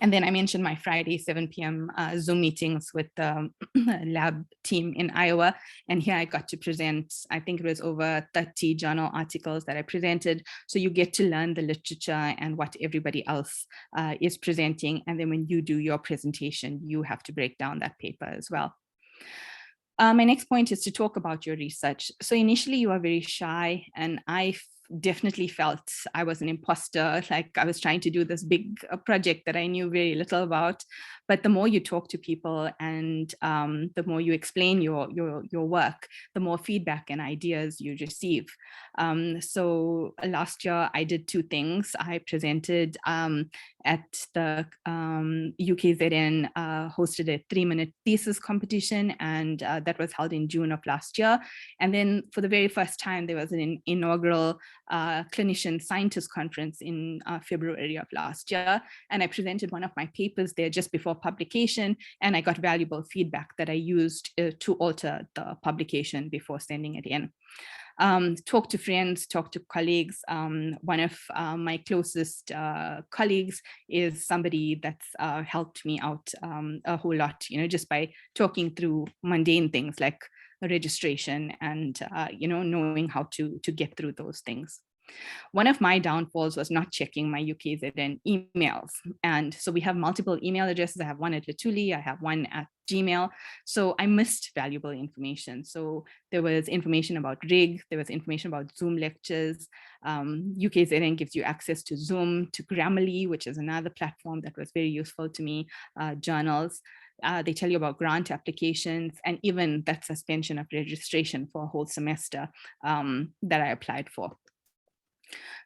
then I mentioned my Friday 7 p.m. Zoom meetings with the lab team in Iowa. And here I got to present, I think it was over 30 journal articles that I presented. So you get to learn the literature and what everybody else is presenting. And then when you do your presentation, you have to break down that paper as well. My next point is to talk about your research. So initially you are very shy, and I definitely felt I was an imposter, like I was trying to do this big project that I knew very little about. But the more you talk to people and the more you explain your work, the more feedback and ideas you receive. So last year I did 2 things. I presented at the UKZN, hosted a 3-minute thesis competition, and that was held in June of last year. And then for the very first time, there was an inaugural clinician scientist conference in February of last year. And I presented one of my papers there just before publication, and I got valuable feedback that I used to alter the publication before sending it in. Talk to friends, talk to colleagues. One of my closest colleagues is somebody that's helped me out a whole lot, you know, just by talking through mundane things like registration and, you know, knowing how to get through those things. One of my downfalls was not checking my UKZN emails. And so we have multiple email addresses. I have one at Latuli, I have one at Gmail. So I missed valuable information. So there was information about RIG, there was information about Zoom lectures. UKZN gives you access to Zoom, to Grammarly, which is another platform that was very useful to me, journals. They tell you about grant applications and even that suspension of registration for a whole semester that I applied for.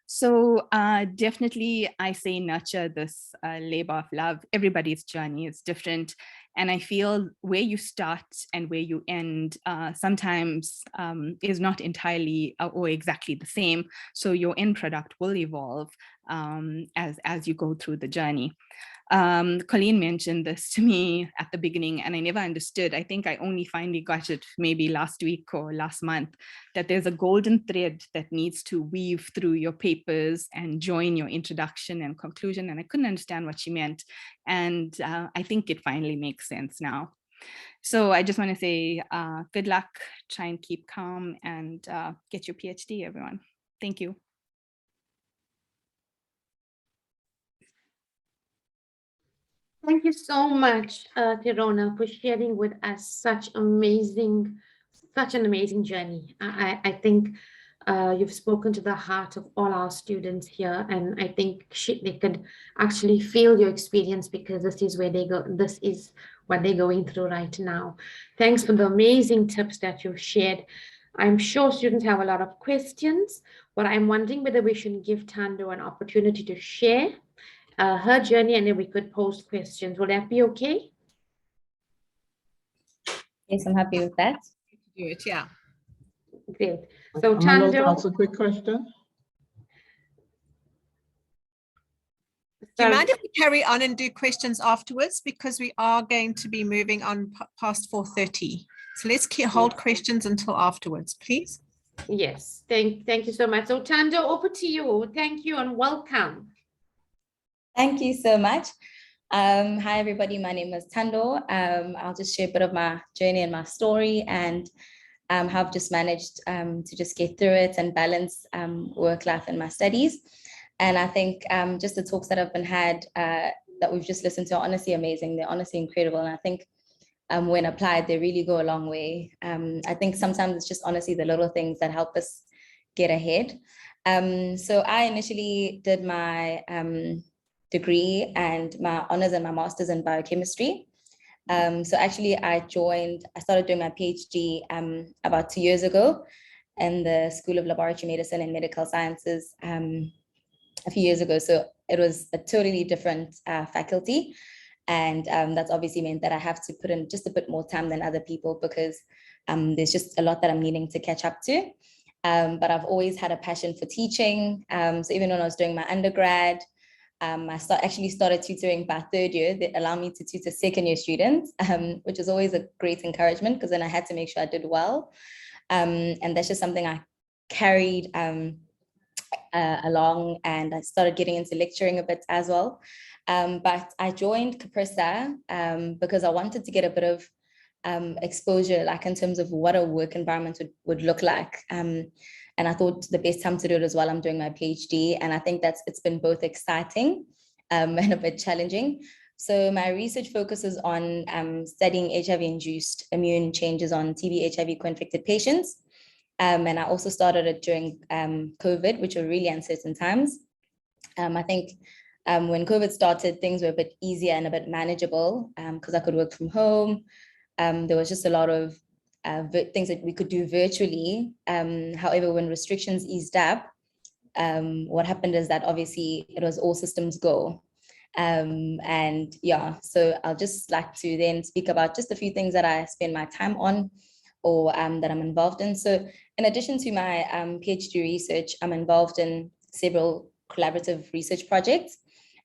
So definitely I say nurture this labor of love. Everybody's journey is different. And I feel where you start and where you end sometimes is not entirely or exactly the same. So your end product will evolve as you go through the journey. Colleen mentioned this to me at the beginning and I never understood. I think I only finally got it maybe last week or last month, that there's a golden thread that needs to weave through your papers and join your introduction and conclusion. And I couldn't understand what she meant. And I think it finally makes sense now. So I just want to say good luck, try and keep calm and get your PhD, everyone. Thank you. Thank you so much, Tirona, for sharing with us such an amazing journey. I think you've spoken to the heart of all our students here, and I think they could actually feel your experience, because this is where they go. This is what they're going through right now. Thanks for the amazing tips that you've shared. I'm sure students have a lot of questions, but I'm wondering whether we should give Tandoo an opportunity to share her journey, and then we could pose questions. Will that be okay? Yes, I'm happy with that. Do it, yeah. Great. So Am I allowed to Tandoo, ask a quick question? Do you mind if we carry on and do questions afterwards? Because we are going to be moving on past 4:30. So let's hold questions until afterwards, please. yes, thank you so much. So Tandoo, over to you. Thank you and welcome. Thank you so much. Hi, everybody. My name is Tandoo. I'll just share a bit of my journey and my story and how I've just managed to just get through it and balance work life and my studies. And I think just the talks that have been had that we've just listened to are honestly amazing. They're honestly incredible. And I think when applied, they really go a long way. I think sometimes it's just honestly the little things that help us get ahead. So I initially did my degree and my honors and my master's in biochemistry. So actually I started doing my PhD about 2 years ago in the School of Laboratory Medicine and Medical Sciences a few years ago. So it was a totally different faculty. And that's obviously meant that I have to put in just a bit more time than other people because there's just a lot that I'm needing to catch up to. But I've always had a passion for teaching. So even when I was doing my undergrad, I actually started tutoring by third year. They allowed me to tutor second year students, which is always a great encouragement because then I had to make sure I did well. And that's just something I carried along, and I started getting into lecturing a bit as well. But I joined KwaZulu-Natal because I wanted to get a bit of exposure, like in terms of what a work environment would look like. And I thought the best time to do it is while I'm doing my PhD. And I think it's been both exciting and a bit challenging. So my research focuses on studying HIV-induced immune changes on TB HIV co-infected patients. And I also started it during COVID, which were really uncertain times. I think when COVID started, things were a bit easier and a bit manageable because I could work from home. There was just a lot of things that we could do virtually. However, when restrictions eased up, what happened is that obviously it was all systems go. And yeah, so I'll just like to then speak about just a few things that I spend my time on or that I'm involved in. So in addition to my PhD research, I'm involved in several collaborative research projects.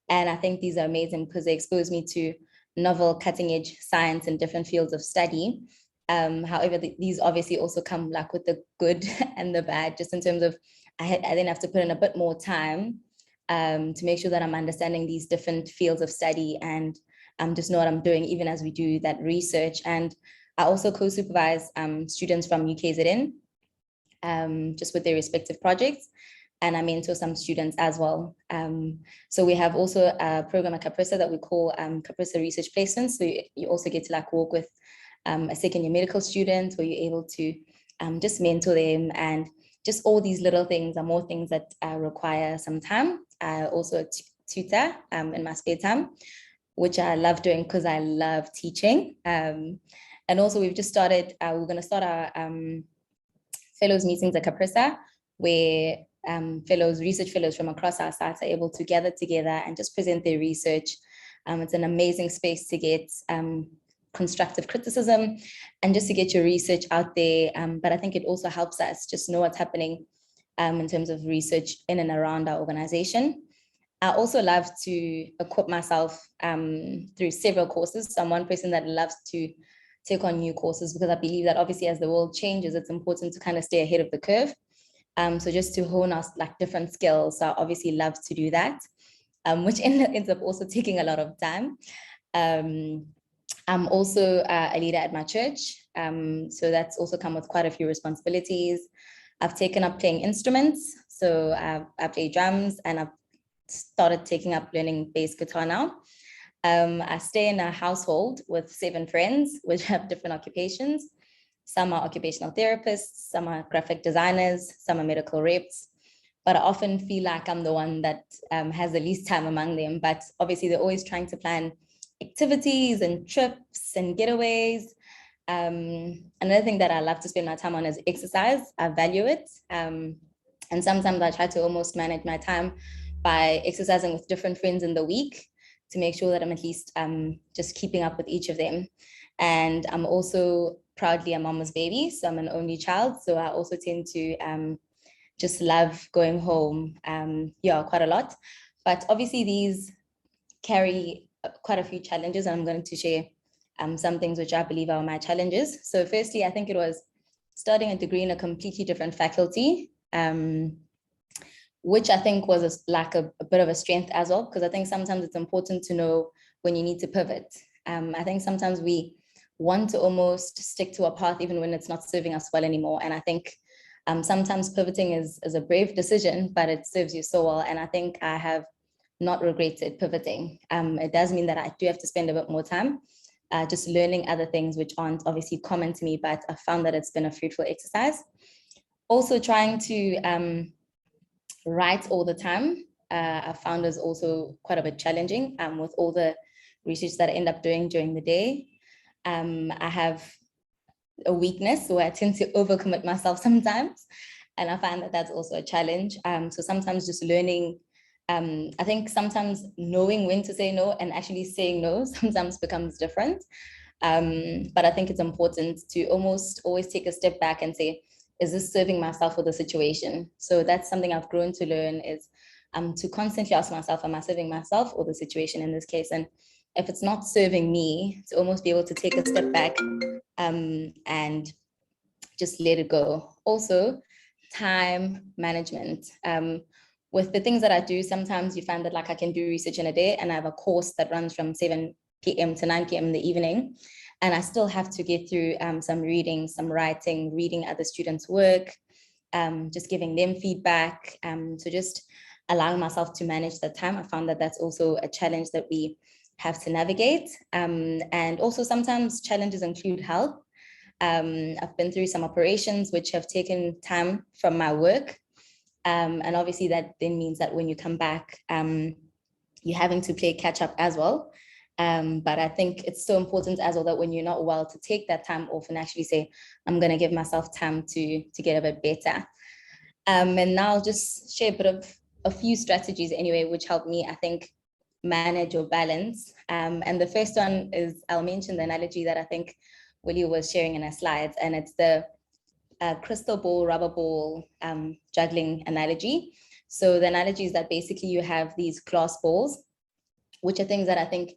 And I think these are amazing because they expose me to novel cutting edge science in different fields of study. However, these obviously also come like with the good and the bad, just in terms of I then have to put in a bit more time to make sure that I'm understanding these different fields of study and just know what I'm doing, even as we do that research. And I also co-supervise students from UKZN, just with their respective projects. And I mentor some students as well. So we have also a program at KwaZulu-Natal that we call KwaZulu-Natal Research Placements. So you also get to like work with a second year medical student where you're able to just mentor them, and just all these little things are more things that require some time. I also tutor in my spare time, which I love doing because I love teaching. And also we've just started, we're gonna start our fellows meetings at KwaZulu-Natal, where research fellows from across our sites are able to gather together and just present their research. It's an amazing space to get constructive criticism and just to get your research out there. But I think it also helps us just know what's happening in terms of research in and around our organization. I also love to equip myself through several courses. So I'm one person that loves to take on new courses because I believe that obviously as the world changes, it's important to kind of stay ahead of the curve. So just to hone us like different skills. So I obviously love to do that, which ends up also taking a lot of time. I'm also a leader at my church. So that's also come with quite a few responsibilities. I've taken up playing instruments. So I play drums, and I've started taking up learning bass guitar now. I stay in a household with 7 friends, which have different occupations. Some are occupational therapists, some are graphic designers, some are medical reps. But I often feel like I'm the one that has the least time among them. But obviously, they're always trying to plan activities and trips and getaways. Another thing that I love to spend my time on is exercise. I value it. And sometimes I try to almost manage my time by exercising with different friends in the week to make sure that I'm at least just keeping up with each of them. And I'm also proudly a mama's baby. So I'm an only child. So I also tend to just love going home, quite a lot. But obviously these carry quite a few challenges. And I'm going to share some things which I believe are my challenges. So firstly, I think it was starting a degree in a completely different faculty, which I think was a bit of a strength as well, because I think sometimes it's important to know when you need to pivot. I think sometimes we want to almost stick to a path even when it's not serving us well anymore. And I think sometimes pivoting is a brave decision, but it serves you so well. And I think I have not regretted pivoting. It does mean that I do have to spend a bit more time just learning other things which aren't obviously common to me, but I found that it's been a fruitful exercise. Also trying to write all the time, I found is also quite a bit challenging with all the research that I end up doing during the day. I have a weakness where I tend to overcommit myself sometimes, and I find that that's also a challenge. So sometimes just learning, I think sometimes knowing when to say no and actually saying no sometimes becomes different. But I think it's important to almost always take a step back and say, is this serving myself or the situation? So that's something I've grown to learn, is to constantly ask myself, am I serving myself or the situation in this case? And if it's not serving me, to almost be able to take a step back and just let it go. Also, time management. With the things that I do, sometimes you find that like I can do research in a day, and I have a course that runs from 7 p.m. to 9 p.m. in the evening. And I still have to get through some reading, some writing, reading other students' work, just giving them feedback. So just allowing myself to manage that time. I found that that's also a challenge that we have to navigate. And also sometimes challenges include health. I've been through some operations which have taken time from my work. And obviously that then means that when you come back, you're having to play catch up as well. But I think it's so important as well that when you're not well, to take that time off and actually say, I'm going to give myself time to get a bit better. And now I'll just share a few strategies anyway, which help me, I think, manage or balance. And the first one is, I'll mention the analogy that I think Willie was sharing in her slides, and it's the crystal ball, rubber ball juggling analogy. So the analogy is that basically you have these glass balls, which are things that I think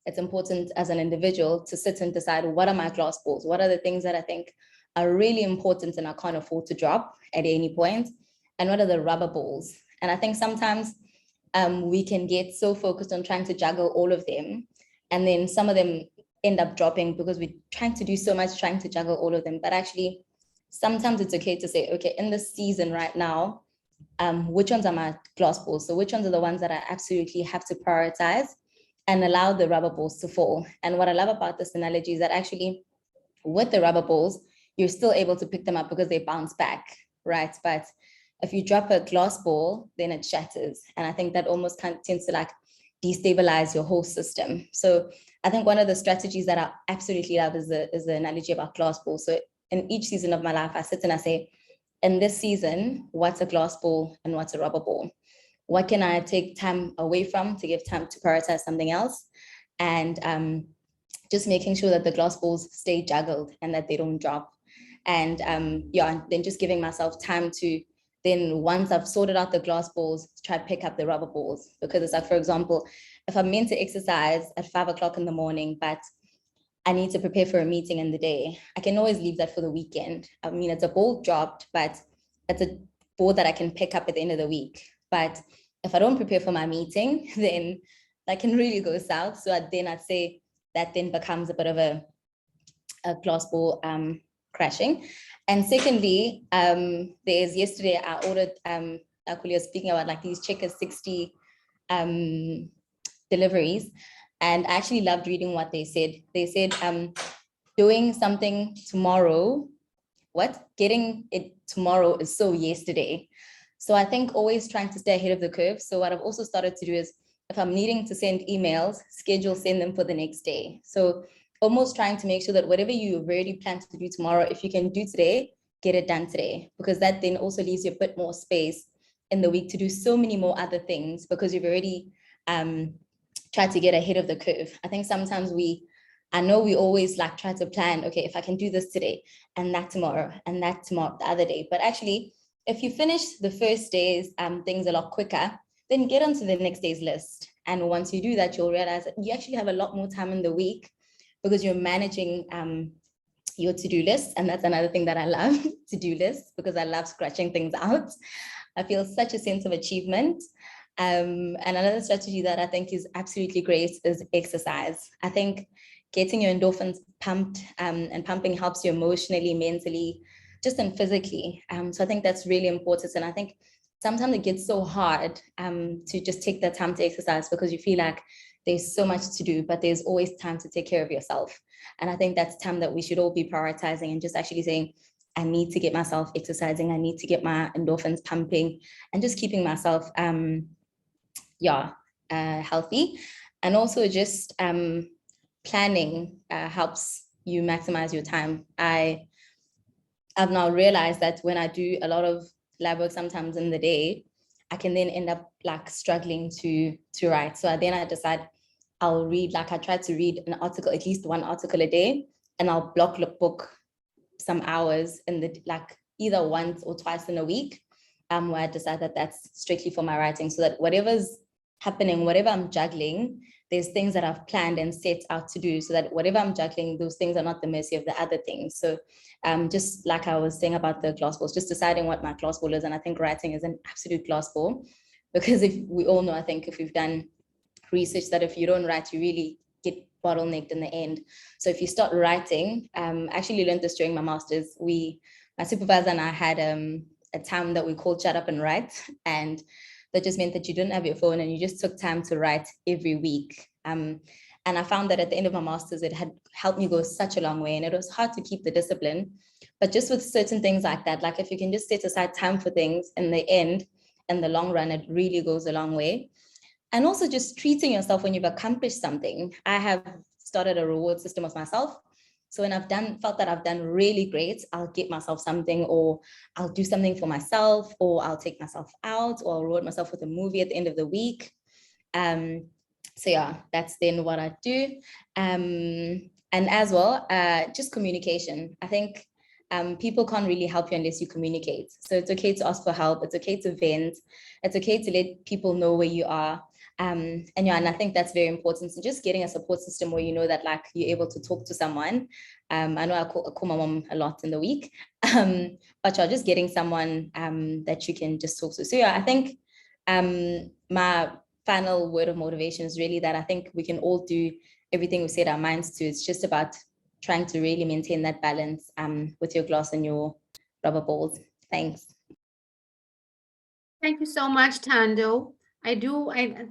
it's important as an individual to sit and decide, what are my glass balls? What are the things that I think are really important and I can't afford to drop at any point? And what are the rubber balls? And I think sometimes we can get so focused on trying to juggle all of them, and then some of them end up dropping because we're trying to do so much, trying to juggle all of them. But actually, sometimes it's okay to say, okay, in this season right now, which ones are my glass balls? So which ones are the ones that I absolutely have to prioritize and allow the rubber balls to fall? And what I love about this analogy is that actually with the rubber balls, you're still able to pick them up because they bounce back, right? But if you drop a glass ball, then it shatters. And I think that almost kind of tends to like destabilize your whole system. So I think one of the strategies that I absolutely love is the analogy about glass balls. So in each season of my life, I sit and I say, in this season, what's a glass ball and what's a rubber ball? What can I take time away from to give time to prioritize something else? And just making sure that the glass balls stay juggled and that they don't drop. And then just giving myself time to then once I've sorted out the glass balls, try to pick up the rubber balls. Because it's like, for example, if I'm meant to exercise at 5 o'clock in the morning, but I need to prepare for a meeting in the day, I can always leave that for the weekend. I mean, it's a ball dropped, but it's a ball that I can pick up at the end of the week. But if I don't prepare for my meeting, then that can really go south. So I'd say that then becomes a bit of a glass ball crashing. And secondly, there's yesterday I ordered, like we were speaking about, like these Checkers 60 deliveries. And I actually loved reading what they said. They said, doing something tomorrow, getting it tomorrow is so yesterday. So I think always trying to stay ahead of the curve. So what I've also started to do is, if I'm needing to send emails, send them for the next day. So almost trying to make sure that whatever you've already planned to do tomorrow, if you can do today, get it done today, because that then also leaves you a bit more space in the week to do so many more other things, because you've already tried to get ahead of the curve. I think sometimes I know we always like try to plan, okay, if I can do this today and that tomorrow the other day, but actually, if you finish the first day's things a lot quicker, then get onto the next day's list. And once you do that, you'll realize that you actually have a lot more time in the week because you're managing your to-do list. And that's another thing that I love, to-do lists, because I love scratching things out. I feel such a sense of achievement. And another strategy that I think is absolutely great is exercise. I think getting your endorphins pumped and pumping helps you emotionally, mentally, just and physically. So I think that's really important. And I think sometimes it gets so hard to just take the time to exercise because you feel like there's so much to do, but there's always time to take care of yourself. And I think that's time that we should all be prioritizing and just actually saying, I need to get myself exercising. I need to get my endorphins pumping and just keeping myself healthy. And also just planning helps you maximize your time. I've now realized that when I do a lot of lab work sometimes in the day, I can then end up like struggling to write. So then I decide I'll read, like I try to read an article, at least one article a day, and I'll book some hours in the, like either once or twice in a week, where I decide that that's strictly for my writing, so that whatever's happening, whatever I'm juggling, there's things that I've planned and set out to do, so that whatever I'm juggling, those things are not the mercy of the other things. So just like I was saying about the glass balls, just deciding what my glass ball is. And I think writing is an absolute glass ball, because if we all know, I think if we've done research that if you don't write, you really get bottlenecked in the end. So if you start writing, I actually learned this during my master's. My supervisor and I had a time that we called Shut Up and Write. And that just meant that you didn't have your phone and you just took time to write every week. And I found that at the end of my master's, it had helped me go such a long way. And it was hard to keep the discipline. But just with certain things like that, like if you can just set aside time for things, in the end, in the long run, it really goes a long way. And also just treating yourself when you've accomplished something. I have started a reward system of myself. So when felt that I've done really great, I'll get myself something, or I'll do something for myself, or I'll take myself out, or I'll reward myself with a movie at the end of the week. So yeah, that's then what I do. And as well, just communication. I think people can't really help you unless you communicate. So it's okay to ask for help. It's okay to vent. It's okay to let people know where you are. And I think that's very important. So just getting a support system where you know that like you're able to talk to someone. I know I call my mom a lot in the week, but you're just getting someone that you can just talk to. So yeah, I think my final word of motivation is really that I think we can all do everything we set our minds to. It's just about trying to really maintain that balance with your glass and your rubber balls. Thanks. Thank you so much, Tandoo. I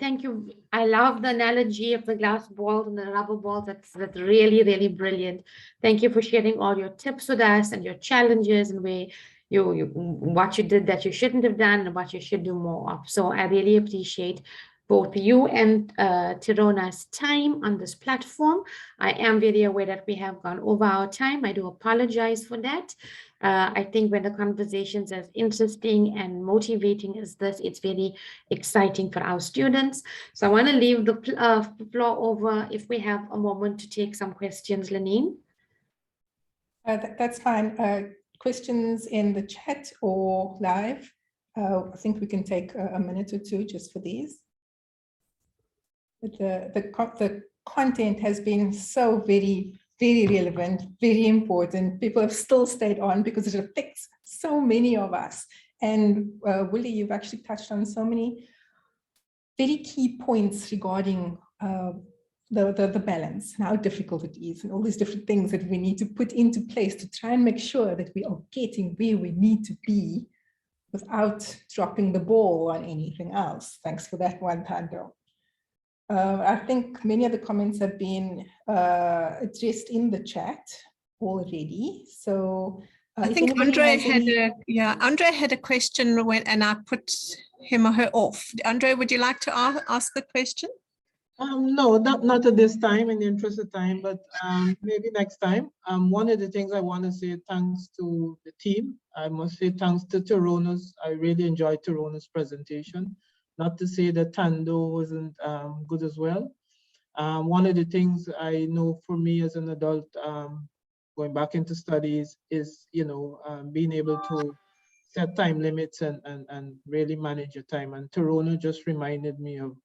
thank you. I love the analogy of the glass balls and the rubber balls. That's really, really brilliant. Thank you for sharing all your tips with us and your challenges and where what you did that you shouldn't have done and what you should do more of. So I really appreciate both you and Tirona's time on this platform. I am very aware that we have gone over our time. I do apologize for that. I think when the conversation's as interesting and motivating as this, it's very exciting for our students. So I want to leave the floor over if we have a moment to take some questions, Lenine. That's fine. Questions in the chat or live? I think we can take a minute or two just for these. But the content has been so very, very relevant, very important. People have still stayed on because it affects so many of us. And Willie, you've actually touched on so many very key points regarding the balance and how difficult it is and all these different things that we need to put into place to try and make sure that we are getting where we need to be without dropping the ball on anything else. Thanks for that one, Tandoo. I think many of the comments have been addressed in the chat already. So I think Andre had a question and I put him or her off. Andre, would you like to ask the question? No, not at this time, in the interest of time, but maybe next time. One of the things I want to say thanks to the team. I must say thanks to Tirona's. I really enjoyed Tirona's presentation. Not to say that Tandoo wasn't good as well. One of the things I know for me as an adult, going back into studies is, being able to set time limits and really manage your time. And Tirona just reminded me of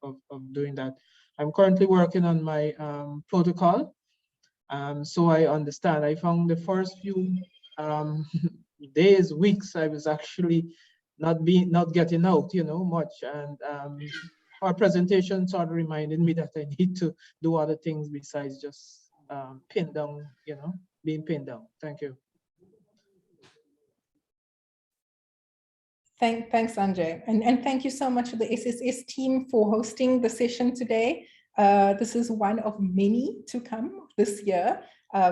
doing that. I'm currently working on my protocol. So I understand. I found the first few days, weeks, I was actually not getting out, much. And our presentation sort of reminded me that I need to do other things besides just pin down, being pinned down. Thank you. Thanks, Andre. And thank you so much to the SSS team for hosting the session today. This is one of many to come this year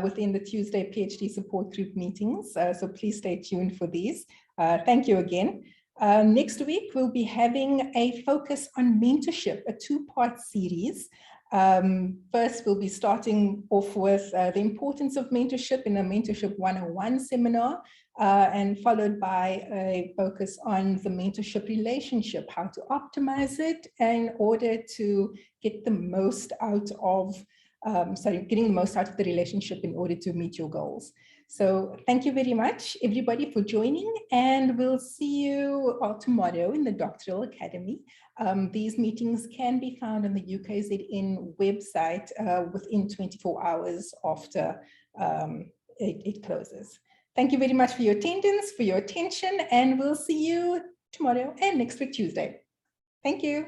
within the Tuesday PhD support group meetings. So please stay tuned for these. Thank you again. Next week, we'll be having a focus on mentorship, a two-part series. First, we'll be starting off with the importance of mentorship in a Mentorship 101 seminar, and followed by a focus on the mentorship relationship, how to optimize it in order to get the most out of, getting the most out of the relationship in order to meet your goals. So thank you very much, everybody, for joining, and we'll see you all tomorrow in the Doctoral Academy. These meetings can be found on the UKZN website within 24 hours after it closes. Thank you very much for your attendance, for your attention, and we'll see you tomorrow and next week, Tuesday. Thank you.